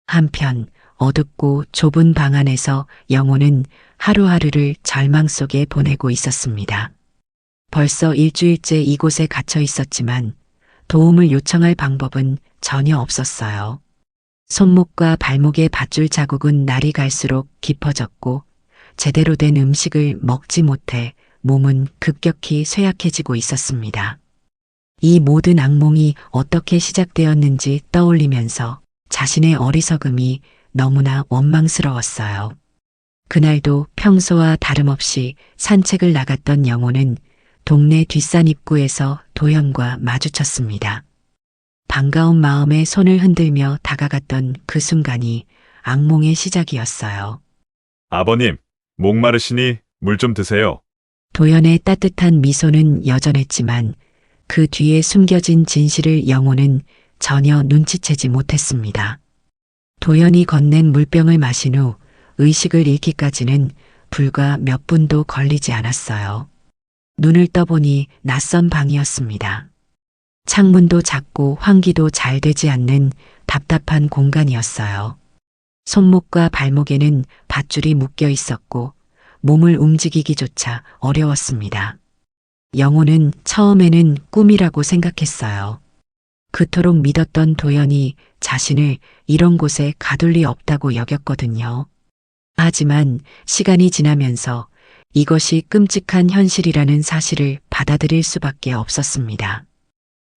A: 한편 어둡고 좁은 방 안에서 영호는 하루하루를 절망 속에 보내고 있었습니다. 벌써 일주일째 이곳에 갇혀 있었지만 도움을 요청할 방법은 전혀 없었어요. 손목과 발목의 밧줄 자국은 날이 갈수록 깊어졌고 제대로 된 음식을 먹지 못해 몸은 급격히 쇠약해지고 있었습니다. 이 모든 악몽이 어떻게 시작되었는지 떠올리면서 자신의 어리석음이 너무나 원망스러웠어요. 그날도 평소와 다름없이 산책을 나갔던 영호는 동네 뒷산 입구에서 도연과 마주쳤습니다. 반가운 마음에 손을 흔들며 다가갔던 그 순간이 악몽의 시작이었어요.
E: 아버님, 목마르시니 물 좀 드세요.
A: 도연의 따뜻한 미소는 여전했지만 그 뒤에 숨겨진 진실을 영호는 전혀 눈치채지 못했습니다. 도연이 건넨 물병을 마신 후 의식을 잃기까지는 불과 몇 분도 걸리지 않았어요. 눈을 떠보니 낯선 방이었습니다. 창문도 작고 환기도 잘 되지 않는 답답한 공간이었어요. 손목과 발목에는 밧줄이 묶여 있었고 몸을 움직이기조차 어려웠습니다. 영호는 처음에는 꿈이라고 생각했어요. 그토록 믿었던 도연이 자신을 이런 곳에 가둘 리 없다고 여겼거든요. 하지만 시간이 지나면서 이것이 끔찍한 현실이라는 사실을 받아들일 수밖에 없었습니다.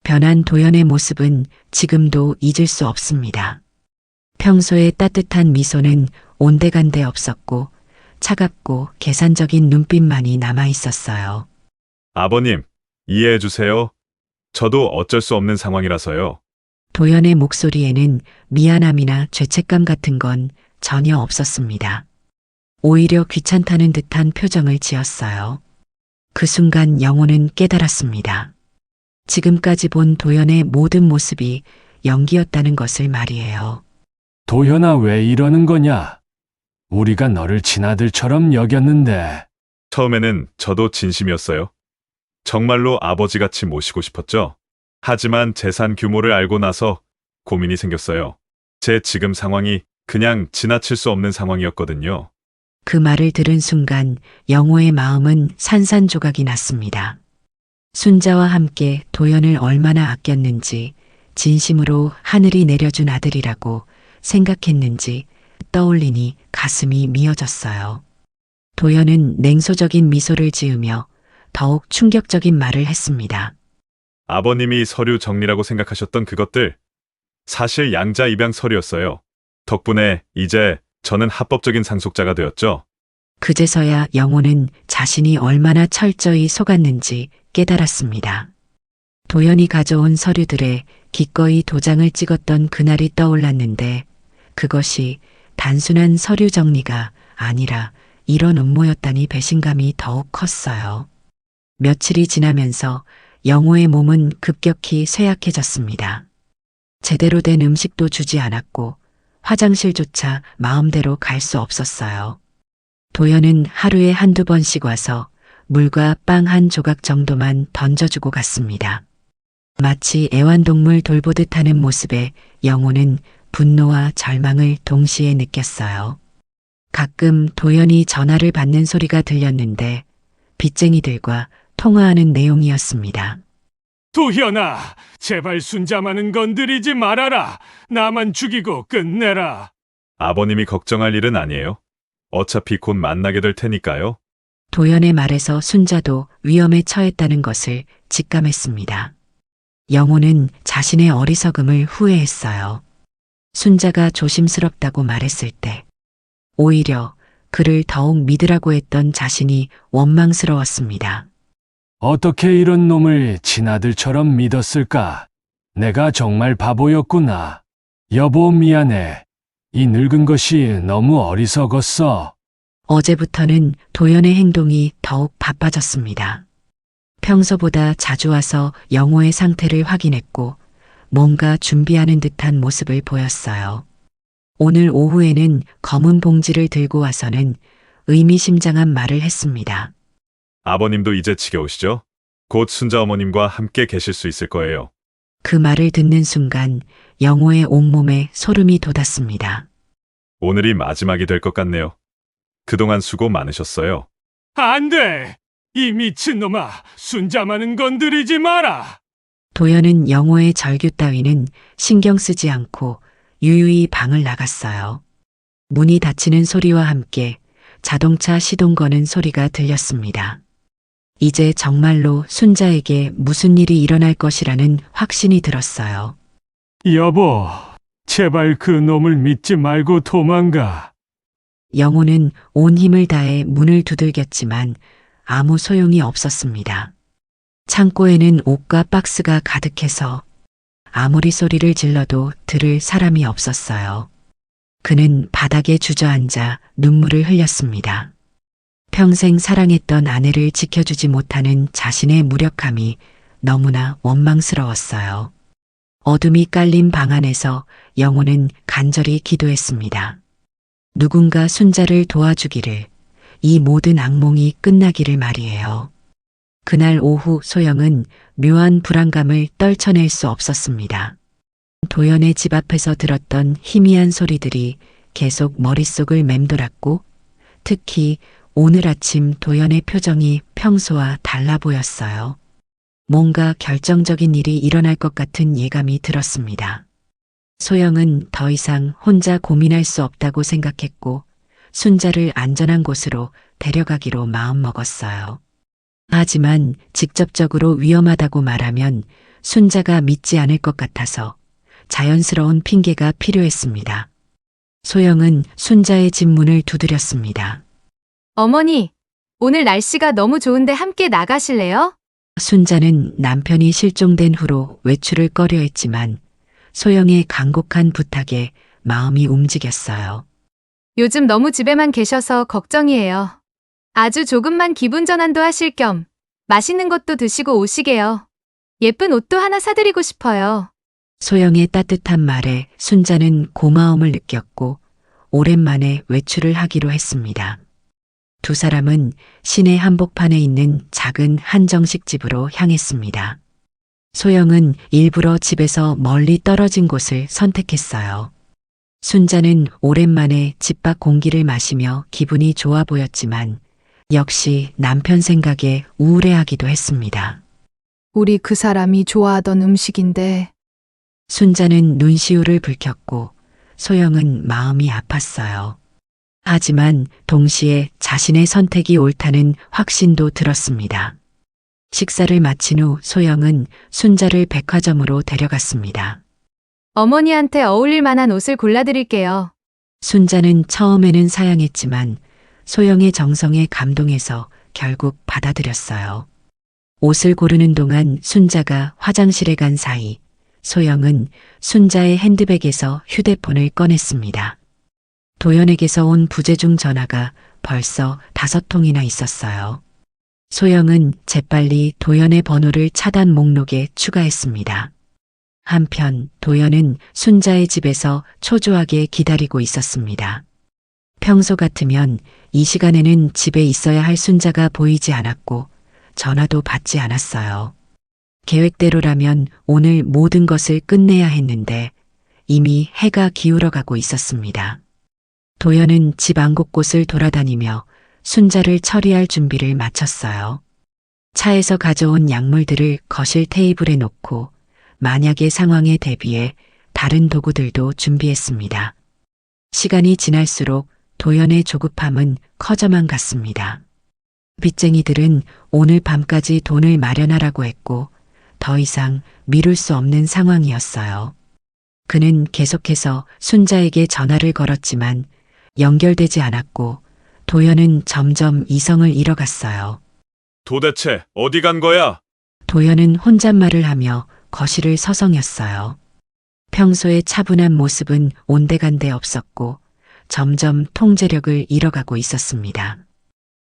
A: 변한 도연의 모습은 지금도 잊을 수 없습니다. 평소의 따뜻한 미소는 온데간데 없었고 차갑고 계산적인 눈빛만이 남아 있었어요.
E: 아버님, 이해해 주세요. 저도 어쩔 수 없는 상황이라서요.
A: 도연의 목소리에는 미안함이나 죄책감 같은 건 전혀 없었습니다. 오히려 귀찮다는 듯한 표정을 지었어요. 그 순간 영호는 깨달았습니다. 지금까지 본 도연의 모든 모습이 연기였다는 것을 말이에요.
D: 도연아, 왜 이러는 거냐? 우리가 너를 친아들처럼 여겼는데.
E: 처음에는 저도 진심이었어요. 정말로 아버지같이 모시고 싶었죠. 하지만 재산 규모를 알고 나서 고민이 생겼어요. 제 지금 상황이 그냥 지나칠 수 없는 상황이었거든요.
A: 그 말을 들은 순간 영호의 마음은 산산조각이 났습니다. 순자와 함께 도연을 얼마나 아꼈는지, 진심으로 하늘이 내려준 아들이라고 생각했는지 떠올리니 가슴이 미어졌어요. 도연은 냉소적인 미소를 지으며 더욱 충격적인 말을 했습니다.
E: 아버님이 서류 정리라고 생각하셨던 그것들, 사실 양자 입양 서류였어요. 덕분에 이제 저는 합법적인 상속자가 되었죠.
A: 그제서야 영호는 자신이 얼마나 철저히 속았는지 깨달았습니다. 도연이 가져온 서류들에 기꺼이 도장을 찍었던 그날이 떠올랐는데 그것이 단순한 서류 정리가 아니라 이런 음모였다니 배신감이 더욱 컸어요. 며칠이 지나면서 영호의 몸은 급격히 쇠약해졌습니다. 제대로 된 음식도 주지 않았고 화장실조차 마음대로 갈 수 없었어요. 도연은 하루에 한두 번씩 와서 물과 빵 한 조각 정도만 던져주고 갔습니다. 마치 애완동물 돌보듯 하는 모습에 영호는 분노와 절망을 동시에 느꼈어요. 가끔 도연이 전화를 받는 소리가 들렸는데 빚쟁이들과 통화하는 내용이었습니다.
D: 도현아, 제발 순자만은 건드리지 말아라. 나만 죽이고 끝내라.
E: 아버님이 걱정할 일은 아니에요. 어차피 곧 만나게 될 테니까요.
A: 도연의 말에서 순자도 위험에 처했다는 것을 직감했습니다. 영호는 자신의 어리석음을 후회했어요. 순자가 조심스럽다고 말했을 때 오히려 그를 더욱 믿으라고 했던 자신이 원망스러웠습니다.
D: 어떻게 이런 놈을 친아들처럼 믿었을까? 내가 정말 바보였구나. 여보, 미안해. 이 늙은 것이 너무 어리석었어.
A: 어제부터는 도연의 행동이 더욱 바빠졌습니다. 평소보다 자주 와서 영호의 상태를 확인했고 뭔가 준비하는 듯한 모습을 보였어요. 오늘 오후에는 검은 봉지를 들고 와서는 의미심장한 말을 했습니다.
E: 아버님도 이제 지겨우시죠? 곧 순자 어머님과 함께 계실 수 있을 거예요.
A: 그 말을 듣는 순간 영호의 온몸에 소름이 돋았습니다.
E: 오늘이 마지막이 될 것 같네요. 그동안 수고 많으셨어요.
D: 안 돼! 이 미친놈아, 순자만은 건드리지 마라!
A: 도연은 영호의 절규 따위는 신경 쓰지 않고 유유히 방을 나갔어요. 문이 닫히는 소리와 함께 자동차 시동 거는 소리가 들렸습니다. 이제 정말로 순자에게 무슨 일이 일어날 것이라는 확신이 들었어요.
D: 여보, 제발 그 놈을 믿지 말고 도망가.
A: 영호는 온 힘을 다해 문을 두들겼지만 아무 소용이 없었습니다. 창고에는 옷과 박스가 가득해서 아무리 소리를 질러도 들을 사람이 없었어요. 그는 바닥에 주저앉아 눈물을 흘렸습니다. 평생 사랑했던 아내를 지켜주지 못하는 자신의 무력함이 너무나 원망스러웠어요. 어둠이 깔린 방 안에서 영호는 간절히 기도했습니다. 누군가 순자를 도와주기를, 이 모든 악몽이 끝나기를 말이에요. 그날 오후 소영은 묘한 불안감을 떨쳐낼 수 없었습니다. 도연의 집 앞에서 들었던 희미한 소리들이 계속 머릿속을 맴돌았고 특히 오늘 아침 도연의 표정이 평소와 달라 보였어요. 뭔가 결정적인 일이 일어날 것 같은 예감이 들었습니다. 소영은 더 이상 혼자 고민할 수 없다고 생각했고 순자를 안전한 곳으로 데려가기로 마음먹었어요. 하지만 직접적으로 위험하다고 말하면 순자가 믿지 않을 것 같아서 자연스러운 핑계가 필요했습니다. 소영은 순자의 집 문을 두드렸습니다.
B: 어머니, 오늘 날씨가 너무 좋은데 함께 나가실래요?
A: 순자는 남편이 실종된 후로 외출을 꺼려했지만 소영의 간곡한 부탁에 마음이 움직였어요.
B: 요즘 너무 집에만 계셔서 걱정이에요. 아주 조금만 기분 전환도 하실 겸 맛있는 것도 드시고 오시게요. 예쁜 옷도 하나 사드리고 싶어요.
A: 소영의 따뜻한 말에 순자는 고마움을 느꼈고 오랜만에 외출을 하기로 했습니다. 두 사람은 시내 한복판에 있는 작은 한정식 집으로 향했습니다. 소영은 일부러 집에서 멀리 떨어진 곳을 선택했어요. 순자는 오랜만에 집 밖 공기를 마시며 기분이 좋아 보였지만 역시 남편 생각에 우울해하기도 했습니다.
C: 우리 그 사람이 좋아하던 음식인데
A: 순자는 눈시울을 붉혔고 소영은 마음이 아팠어요. 하지만 동시에 자신의 선택이 옳다는 확신도 들었습니다. 식사를 마친 후 소영은 순자를 백화점으로 데려갔습니다.
B: 어머니한테 어울릴 만한 옷을 골라드릴게요.
A: 순자는 처음에는 사양했지만 소영의 정성에 감동해서 결국 받아들였어요. 옷을 고르는 동안 순자가 화장실에 간 사이 소영은 순자의 핸드백에서 휴대폰을 꺼냈습니다. 도연에게서 온 부재중 전화가 벌써 5통이나 있었어요. 소영은 재빨리 도연의 번호를 차단 목록에 추가했습니다. 한편 도연은 순자의 집에서 초조하게 기다리고 있었습니다. 평소 같으면 이 시간에는 집에 있어야 할 순자가 보이지 않았고 전화도 받지 않았어요. 계획대로라면 오늘 모든 것을 끝내야 했는데 이미 해가 기울어가고 있었습니다. 도연은 집 안 곳곳을 돌아다니며 순자를 처리할 준비를 마쳤어요. 차에서 가져온 약물들을 거실 테이블에 놓고 만약의 상황에 대비해 다른 도구들도 준비했습니다. 시간이 지날수록 도연의 조급함은 커져만 갔습니다. 빚쟁이들은 오늘 밤까지 돈을 마련하라고 했고 더 이상 미룰 수 없는 상황이었어요. 그는 계속해서 순자에게 전화를 걸었지만 연결되지 않았고 도연은 점점 이성을 잃어갔어요.
E: 도대체 어디 간 거야?
A: 도연은 혼잣말을 하며 거실을 서성였어요. 평소의 차분한 모습은 온데간데 없었고 점점 통제력을 잃어가고 있었습니다.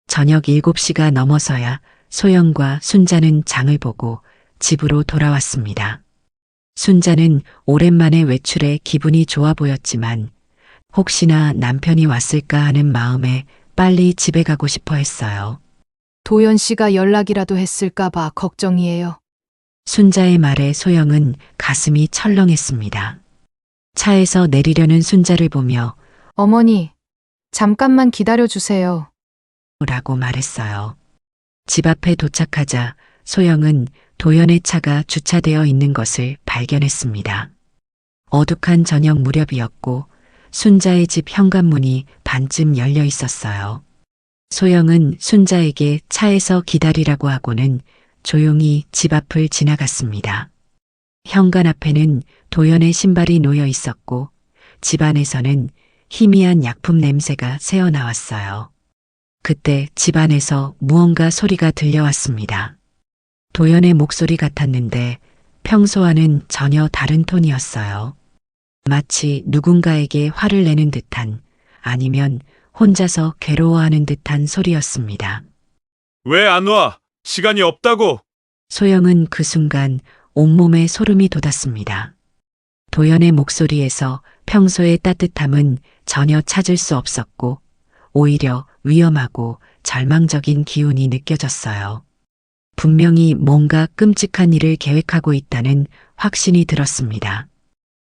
A: 저녁 7시가 넘어서야 소영과 순자는 장을 보고 집으로 돌아왔습니다. 순자는 오랜만에 외출에 기분이 좋아 보였지만 혹시나 남편이 왔을까 하는 마음에 빨리 집에 가고 싶어 했어요.
C: 도연 씨가 연락이라도 했을까 봐 걱정이에요.
A: 순자의 말에 소영은 가슴이 철렁했습니다. 차에서 내리려는 순자를 보며
C: 어머니, 잠깐만 기다려주세요.
A: 라고 말했어요. 집 앞에 도착하자 소영은 도연의 차가 주차되어 있는 것을 발견했습니다. 어둑한 저녁 무렵이었고 순자의 집 현관문이 반쯤 열려 있었어요. 소영은 순자에게 차에서 기다리라고 하고는 조용히 집 앞을 지나갔습니다. 현관 앞에는 도연의 신발이 놓여 있었고 집 안에서는 희미한 약품 냄새가 새어나왔어요. 그때 집 안에서 무언가 소리가 들려왔습니다. 도연의 목소리 같았는데 평소와는 전혀 다른 톤이었어요. 마치 누군가에게 화를 내는 듯한 아니면 혼자서 괴로워하는 듯한 소리였습니다.
E: 왜 안 와? 시간이 없다고.
A: 소영은 그 순간 온몸에 소름이 돋았습니다. 도연의 목소리에서 평소의 따뜻함은 전혀 찾을 수 없었고 오히려 위험하고 절망적인 기운이 느껴졌어요. 분명히 뭔가 끔찍한 일을 계획하고 있다는 확신이 들었습니다.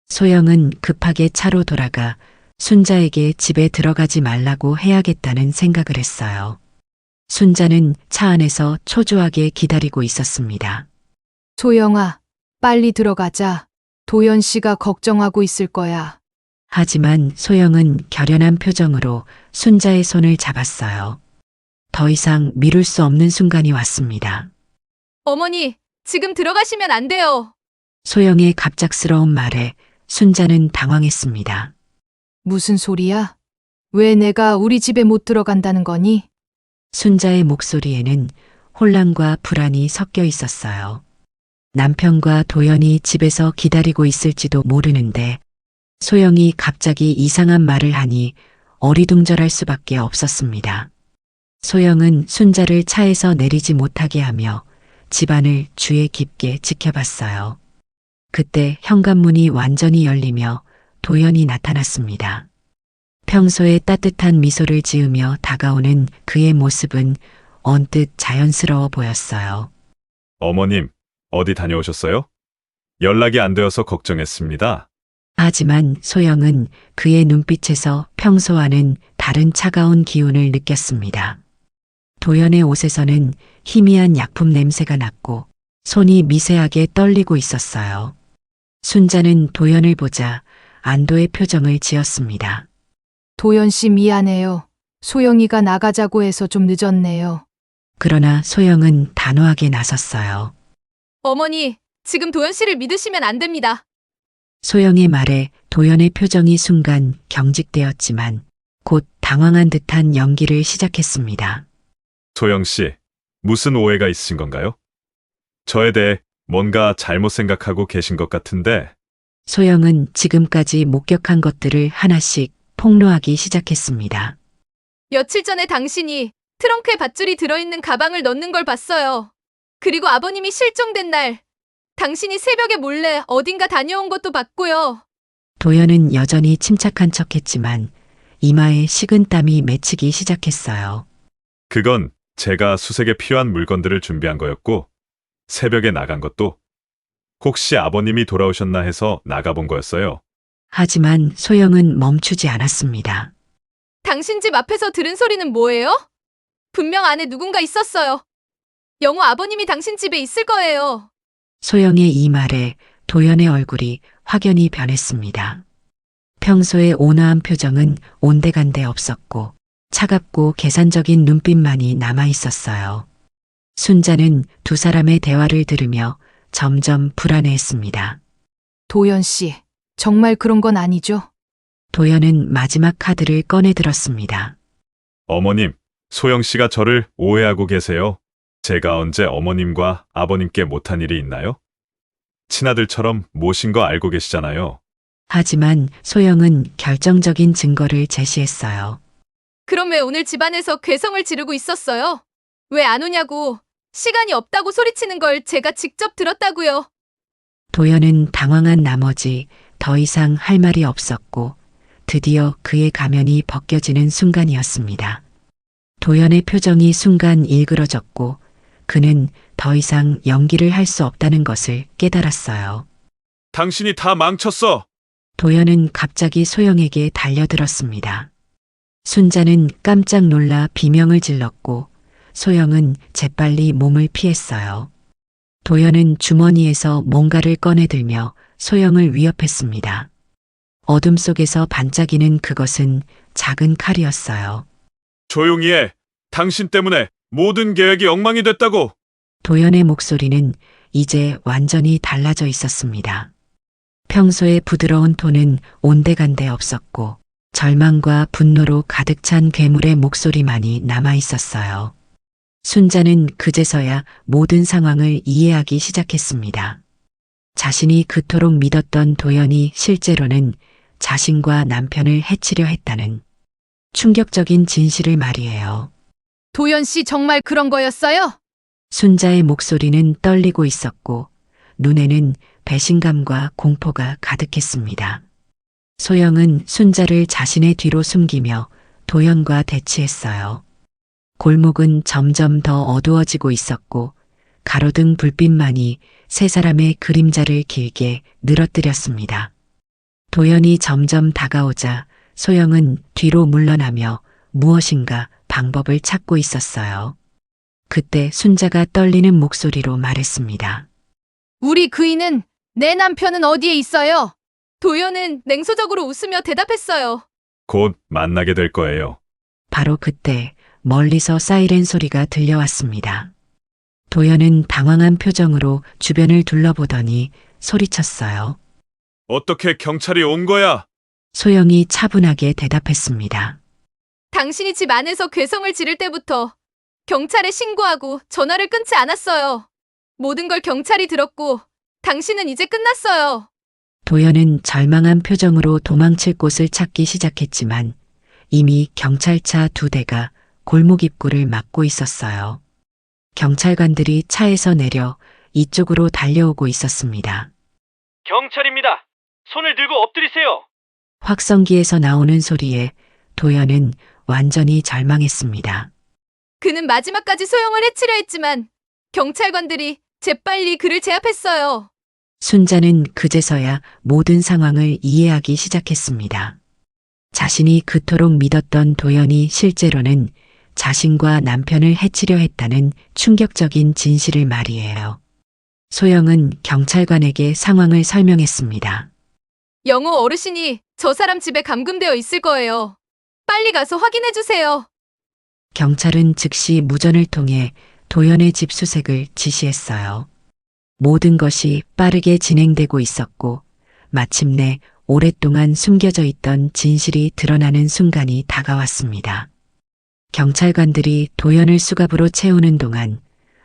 A: 소영은 급하게 차로 돌아가 순자에게 집에 들어가지 말라고 해야겠다는 생각을 했어요. 순자는 차 안에서 초조하게 기다리고 있었습니다.
C: 소영아, 빨리 들어가자. 도연 씨가 걱정하고 있을 거야.
A: 하지만 소영은 결연한 표정으로 순자의 손을 잡았어요. 더 이상 미룰 수 없는 순간이 왔습니다.
B: 어머니, 지금 들어가시면 안 돼요.
A: 소영의 갑작스러운 말에 순자는 당황했습니다.
C: 무슨 소리야? 왜 내가 우리 집에 못 들어간다는 거니?
A: 순자의 목소리에는 혼란과 불안이 섞여 있었어요. 남편과 도연이 집에서 기다리고 있을지도 모르는데 소영이 갑자기 이상한 말을 하니 어리둥절할 수밖에 없었습니다. 소영은 순자를 차에서 내리지 못하게 하며 집안을 주의 깊게 지켜봤어요. 그때 현관문이 완전히 열리며 도연이 나타났습니다. 평소에 따뜻한 미소를 지으며 다가오는 그의 모습은 언뜻 자연스러워 보였어요.
E: 어머님, 어디 다녀오셨어요? 연락이 안 되어서 걱정했습니다.
A: 하지만 소영은 그의 눈빛에서 평소와는 다른 차가운 기운을 느꼈습니다. 도연의 옷에서는 희미한 약품 냄새가 났고 손이 미세하게 떨리고 있었어요. 순자는 도연을 보자 안도의 표정을 지었습니다.
C: 도연 씨 미안해요. 소영이가 나가자고 해서 좀 늦었네요.
A: 그러나 소영은 단호하게 나섰어요.
F: 어머니, 지금 도연 씨를 믿으시면 안 됩니다.
A: 소영의 말에 도연의 표정이 순간 경직되었지만 곧 당황한 듯한 연기를 시작했습니다.
E: 소영 씨, 무슨 오해가 있으신 건가요? 저에 대해 뭔가 잘못 생각하고 계신 것 같은데,
A: 소영은 지금까지 목격한 것들을 하나씩 폭로하기 시작했습니다.
F: 며칠 전에 당신이 트렁크에 밧줄이 들어있는 가방을 넣는 걸 봤어요. 그리고 아버님이 실종된 날, 당신이 새벽에 몰래 어딘가 다녀온 것도 봤고요.
A: 도연은 여전히 침착한 척했지만 이마에 식은 땀이 맺히기 시작했어요.
E: 그건 제가 수색에 필요한 물건들을 준비한 거였고, 새벽에 나간 것도 혹시 아버님이 돌아오셨나 해서 나가본 거였어요.
A: 하지만 소영은 멈추지 않았습니다.
F: 당신 집 앞에서 들은 소리는 뭐예요? 분명 안에 누군가 있었어요. 영호 아버님이 당신 집에 있을 거예요.
A: 소영의 이 말에 도연의 얼굴이 확연히 변했습니다. 평소의 온화한 표정은 온데간데 없었고 차갑고 계산적인 눈빛만이 남아 있었어요. 순자는 두 사람의 대화를 들으며 점점 불안해했습니다.
C: 도연 씨, 정말 그런 건 아니죠?
A: 도연은 마지막 카드를 꺼내 들었습니다.
E: 어머님, 소영 씨가 저를 오해하고 계세요. 제가 언제 어머님과 아버님께 못한 일이 있나요? 친아들처럼 모신 거 알고 계시잖아요.
A: 하지만 소영은 결정적인 증거를 제시했어요.
F: 그럼 왜 오늘 집안에서 괴성을 지르고 있었어요? 왜 안 오냐고, 시간이 없다고 소리치는 걸 제가 직접 들었다고요.
A: 도연은 당황한 나머지 더 이상 할 말이 없었고 드디어 그의 가면이 벗겨지는 순간이었습니다. 도연의 표정이 순간 일그러졌고 그는 더 이상 연기를 할 수 없다는 것을 깨달았어요.
E: 당신이 다 망쳤어!
A: 도연은 갑자기 소영에게 달려들었습니다. 순자는 깜짝 놀라 비명을 질렀고 소영은 재빨리 몸을 피했어요. 도연은 주머니에서 뭔가를 꺼내들며 소영을 위협했습니다. 어둠 속에서 반짝이는 그것은 작은 칼이었어요.
E: 조용히 해! 당신 때문에 모든 계획이 엉망이 됐다고!
A: 도연의 목소리는 이제 완전히 달라져 있었습니다. 평소의 부드러운 톤은 온데간데 없었고 절망과 분노로 가득 찬 괴물의 목소리만이 남아 있었어요. 순자는 그제서야 모든 상황을 이해하기 시작했습니다. 자신이 그토록 믿었던 도연이 실제로는 자신과 남편을 해치려 했다는 충격적인 진실을 말이에요.
C: 도연 씨 정말 그런 거였어요?
A: 순자의 목소리는 떨리고 있었고 눈에는 배신감과 공포가 가득했습니다. 소영은 순자를 자신의 뒤로 숨기며 도연과 대치했어요. 골목은 점점 더 어두워지고 있었고 가로등 불빛만이 세 사람의 그림자를 길게 늘어뜨렸습니다. 도연이 점점 다가오자 소영은 뒤로 물러나며 무엇인가 방법을 찾고 있었어요. 그때 순자가 떨리는 목소리로 말했습니다.
C: 우리 그이는 내 남편은 어디에 있어요?
F: 도연은 냉소적으로 웃으며 대답했어요.
E: 곧 만나게 될 거예요.
A: 바로 그때 멀리서 사이렌 소리가 들려왔습니다. 도연은 당황한 표정으로 주변을 둘러보더니 소리쳤어요.
E: 어떻게 경찰이 온 거야?
A: 소영이 차분하게 대답했습니다.
F: 당신이 집 안에서 괴성을 지를 때부터 경찰에 신고하고 전화를 끊지 않았어요. 모든 걸 경찰이 들었고 당신은 이제 끝났어요.
A: 도연은 절망한 표정으로 도망칠 곳을 찾기 시작했지만 이미 경찰차 2대가 골목 입구를 막고 있었어요. 경찰관들이 차에서 내려 이쪽으로 달려오고 있었습니다.
G: 경찰입니다. 손을 들고 엎드리세요.
A: 확성기에서 나오는 소리에 도연은 완전히 절망했습니다.
F: 그는 마지막까지 소영을 해치려 했지만 경찰관들이 재빨리 그를 제압했어요.
A: 순자는 그제서야 모든 상황을 이해하기 시작했습니다. 자신이 그토록 믿었던 도연이 실제로는 자신과 남편을 해치려 했다는 충격적인 진실을 말이에요. 소영은 경찰관에게 상황을 설명했습니다.
F: 영호 어르신이 저 사람 집에 감금되어 있을 거예요. 빨리 가서 확인해 주세요.
A: 경찰은 즉시 무전을 통해 도연의 집 수색을 지시했어요. 모든 것이 빠르게 진행되고 있었고 마침내 오랫동안 숨겨져 있던 진실이 드러나는 순간이 다가왔습니다. 경찰관들이 도연을 수갑으로 채우는 동안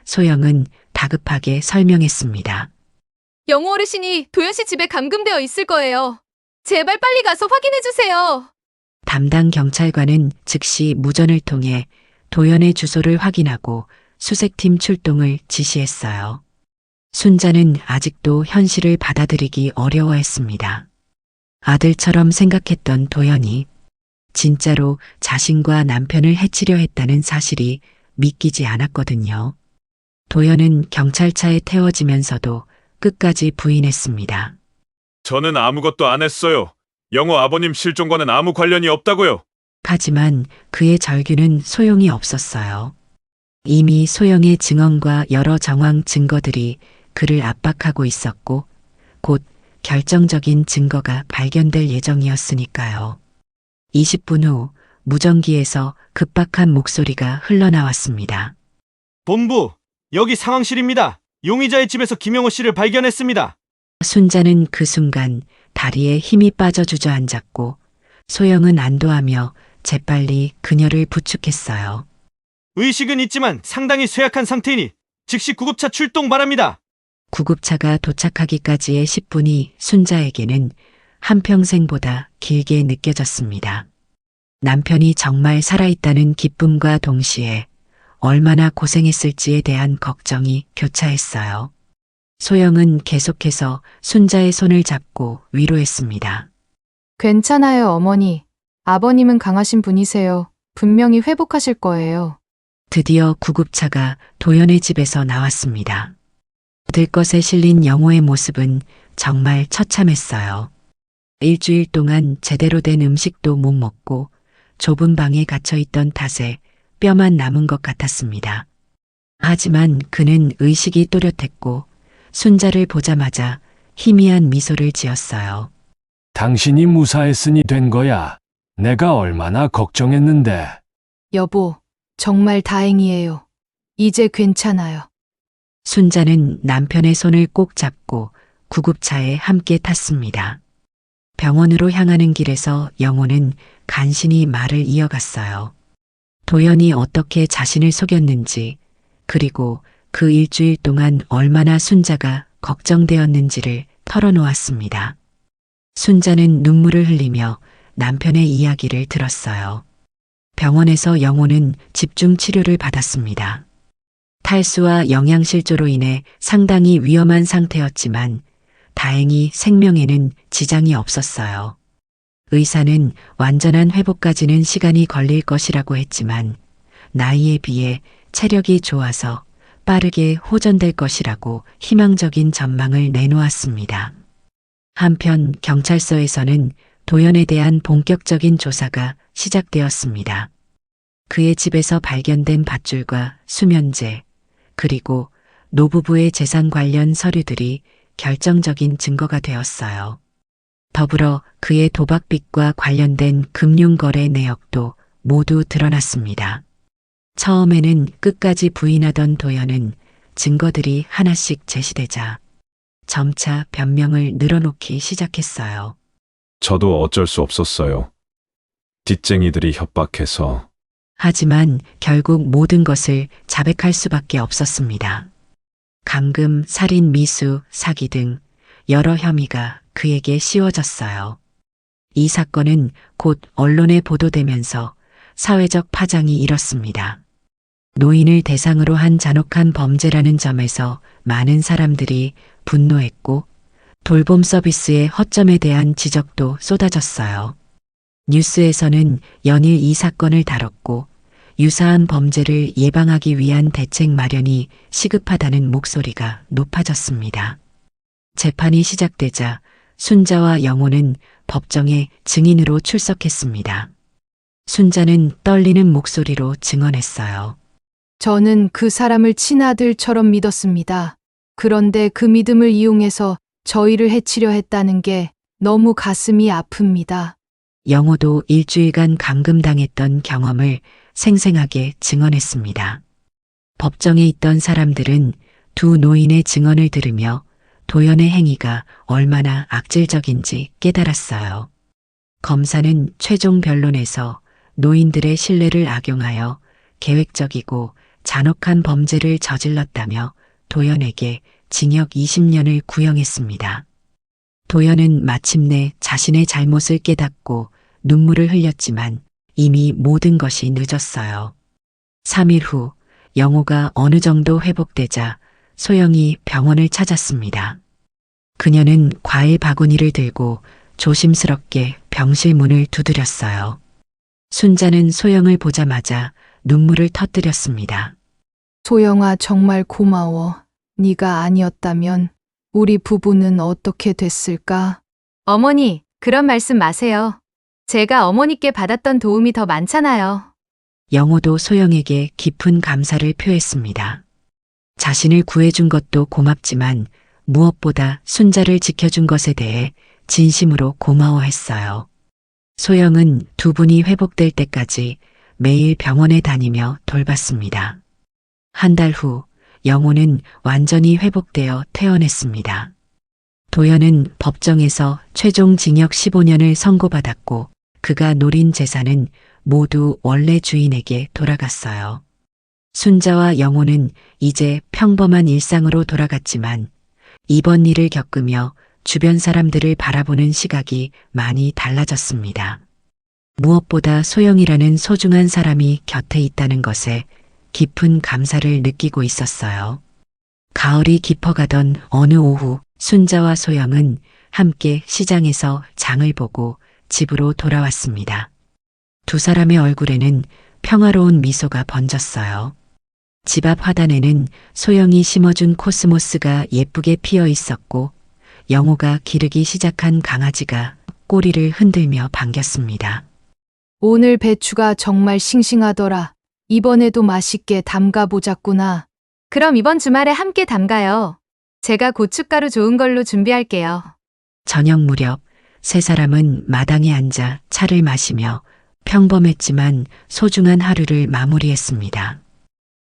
A: 소영은 다급하게 설명했습니다.
F: 영호 어르신이 도연 씨 집에 감금되어 있을 거예요. 제발 빨리 가서 확인해 주세요.
A: 담당 경찰관은 즉시 무전을 통해 도연의 주소를 확인하고 수색팀 출동을 지시했어요. 순자는 아직도 현실을 받아들이기 어려워했습니다. 아들처럼 생각했던 도연이 진짜로 자신과 남편을 해치려 했다는 사실이 믿기지 않았거든요. 도연은 경찰차에 태워지면서도 끝까지 부인했습니다.
E: 저는 아무것도 안 했어요. 영호 아버님 실종과는 아무 관련이 없다고요.
A: 하지만 그의 절규는 소용이 없었어요. 이미 소영의 증언과 여러 정황 증거들이 그를 압박하고 있었고 곧 결정적인 증거가 발견될 예정이었으니까요. 20분 후 무전기에서 급박한 목소리가 흘러나왔습니다.
G: 본부, 여기 상황실입니다. 용의자의 집에서 김영호 씨를 발견했습니다.
A: 순자는 그 순간 다리에 힘이 빠져 주저앉았고 소영은 안도하며 재빨리 그녀를 부축했어요.
G: 의식은 있지만 상당히 쇠약한 상태이니 즉시 구급차 출동 바랍니다.
A: 구급차가 도착하기까지의 10분이 순자에게는 한평생보다 길게 느껴졌습니다. 남편이 정말 살아있다는 기쁨과 동시에 얼마나 고생했을지에 대한 걱정이 교차했어요. 소영은 계속해서 순자의 손을 잡고 위로했습니다.
C: 괜찮아요, 어머니. 아버님은 강하신 분이세요. 분명히 회복하실 거예요.
A: 드디어 구급차가 도연의 집에서 나왔습니다. 들것에 실린 영호의 모습은 정말 처참했어요. 일주일 동안 제대로 된 음식도 못 먹고 좁은 방에 갇혀 있던 탓에 뼈만 남은 것 같았습니다. 하지만 그는 의식이 또렷했고 순자를 보자마자 희미한 미소를 지었어요.
D: 당신이 무사했으니 된 거야. 내가 얼마나 걱정했는데.
C: 여보, 정말 다행이에요. 이제 괜찮아요.
A: 순자는 남편의 손을 꼭 잡고 구급차에 함께 탔습니다. 병원으로 향하는 길에서 영호는 간신히 말을 이어갔어요. 도연이 어떻게 자신을 속였는지, 그리고 그 일주일 동안 얼마나 순자가 걱정되었는지를 털어놓았습니다. 순자는 눈물을 흘리며 남편의 이야기를 들었어요. 병원에서 영호는 집중 치료를 받았습니다. 탈수와 영양실조로 인해 상당히 위험한 상태였지만 다행히 생명에는 지장이 없었어요. 의사는 완전한 회복까지는 시간이 걸릴 것이라고 했지만 나이에 비해 체력이 좋아서 빠르게 호전될 것이라고 희망적인 전망을 내놓았습니다. 한편 경찰서에서는 도연에 대한 본격적인 조사가 시작되었습니다. 그의 집에서 발견된 밧줄과 수면제, 그리고 노부부의 재산 관련 서류들이 결정적인 증거가 되었어요. 더불어 그의 도박빚과 관련된 금융거래 내역도 모두 드러났습니다. 처음에는 끝까지 부인하던 도연은 증거들이 하나씩 제시되자 점차 변명을 늘어놓기 시작했어요.
E: 저도 어쩔 수 없었어요. 빚쟁이들이 협박해서.
A: 하지만 결국 모든 것을 자백할 수밖에 없었습니다. 감금, 살인, 미수, 사기 등 여러 혐의가 그에게 씌워졌어요. 이 사건은 곧 언론에 보도되면서 사회적 파장이 일었습니다. 노인을 대상으로 한 잔혹한 범죄라는 점에서 많은 사람들이 분노했고 돌봄 서비스의 허점에 대한 지적도 쏟아졌어요. 뉴스에서는 연일 이 사건을 다뤘고 유사한 범죄를 예방하기 위한 대책 마련이 시급하다는 목소리가 높아졌습니다. 재판이 시작되자 순자와 영호는 법정에 증인으로 출석했습니다. 순자는 떨리는 목소리로 증언했어요.
C: 저는 그 사람을 친아들처럼 믿었습니다. 그런데 그 믿음을 이용해서 저희를 해치려 했다는 게 너무 가슴이 아픕니다.
A: 영호도 일주일간 감금당했던 경험을 생생하게 증언했습니다. 법정에 있던 사람들은 두 노인의 증언을 들으며 도연의 행위가 얼마나 악질적인지 깨달았어요. 검사는 최종 변론에서 노인들의 신뢰를 악용하여 계획적이고 잔혹한 범죄를 저질렀다며 도연에게 징역 20년을 구형했습니다. 도연은 마침내 자신의 잘못을 깨닫고 눈물을 흘렸지만 이미 모든 것이 늦었어요. 3일 후 영호가 어느 정도 회복되자 소영이 병원을 찾았습니다. 그녀는 과일 바구니를 들고 조심스럽게 병실 문을 두드렸어요. 순자는 소영을 보자마자 눈물을 터뜨렸습니다.
C: 소영아, 정말 고마워. 네가 아니었다면 우리 부부는 어떻게 됐을까?
F: 어머니, 그런 말씀 마세요. 제가 어머니께 받았던 도움이 더 많잖아요.
A: 영호도 소영에게 깊은 감사를 표했습니다. 자신을 구해준 것도 고맙지만 무엇보다 순자를 지켜준 것에 대해 진심으로 고마워했어요. 소영은 두 분이 회복될 때까지 매일 병원에 다니며 돌봤습니다. 한 달 후 영호는 완전히 회복되어 퇴원했습니다. 도연은 법정에서 최종 징역 15년을 선고받았고 그가 노린 재산은 모두 원래 주인에게 돌아갔어요. 순자와 영호는 이제 평범한 일상으로 돌아갔지만 이번 일을 겪으며 주변 사람들을 바라보는 시각이 많이 달라졌습니다. 무엇보다 소영이라는 소중한 사람이 곁에 있다는 것에 깊은 감사를 느끼고 있었어요. 가을이 깊어가던 어느 오후 순자와 소영은 함께 시장에서 장을 보고 집으로 돌아왔습니다. 두 사람의 얼굴에는 평화로운 미소가 번졌어요. 집 앞 화단에는 소영이 심어준 코스모스가 예쁘게 피어 있었고 영호가 기르기 시작한 강아지가 꼬리를 흔들며 반겼습니다.
C: 오늘 배추가 정말 싱싱하더라. 이번에도 맛있게 담가보자꾸나.
F: 그럼 이번 주말에 함께 담가요. 제가 고춧가루 좋은 걸로 준비할게요.
A: 저녁 무렵 세 사람은 마당에 앉아 차를 마시며 평범했지만 소중한 하루를 마무리했습니다.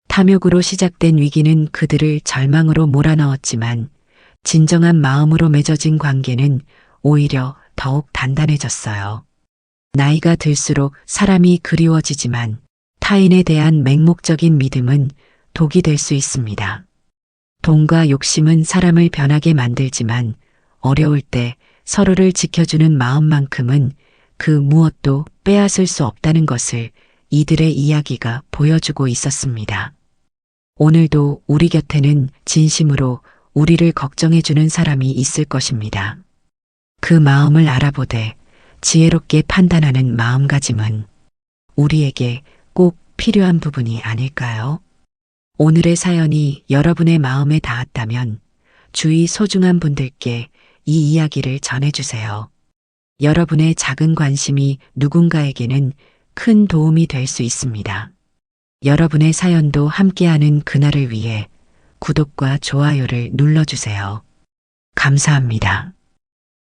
A: 탐욕으로 시작된 위기는 그들을 절망으로 몰아넣었지만 진정한 마음으로 맺어진 관계는 오히려 더욱 단단해졌어요. 나이가 들수록 사람이 그리워지지만 타인에 대한 맹목적인 믿음은 독이 될 수 있습니다. 돈과 욕심은 사람을 변하게 만들지만 어려울 때 서로를 지켜주는 마음만큼은 그 무엇도 빼앗을 수 없다는 것을 이들의 이야기가 보여주고 있었습니다. 오늘도 우리 곁에는 진심으로 우리를 걱정해주는 사람이 있을 것입니다. 그 마음을 알아보되 지혜롭게 판단하는 마음가짐은 우리에게 꼭 필요한 부분이 아닐까요? 오늘의 사연이 여러분의 마음에 닿았다면 주위 소중한 분들께 이 이야기를 전해주세요. 여러분의 작은 관심이 누군가에게는 큰 도움이 될 수 있습니다. 여러분의 사연도 함께하는 그날을 위해 구독과 좋아요를 눌러주세요. 감사합니다.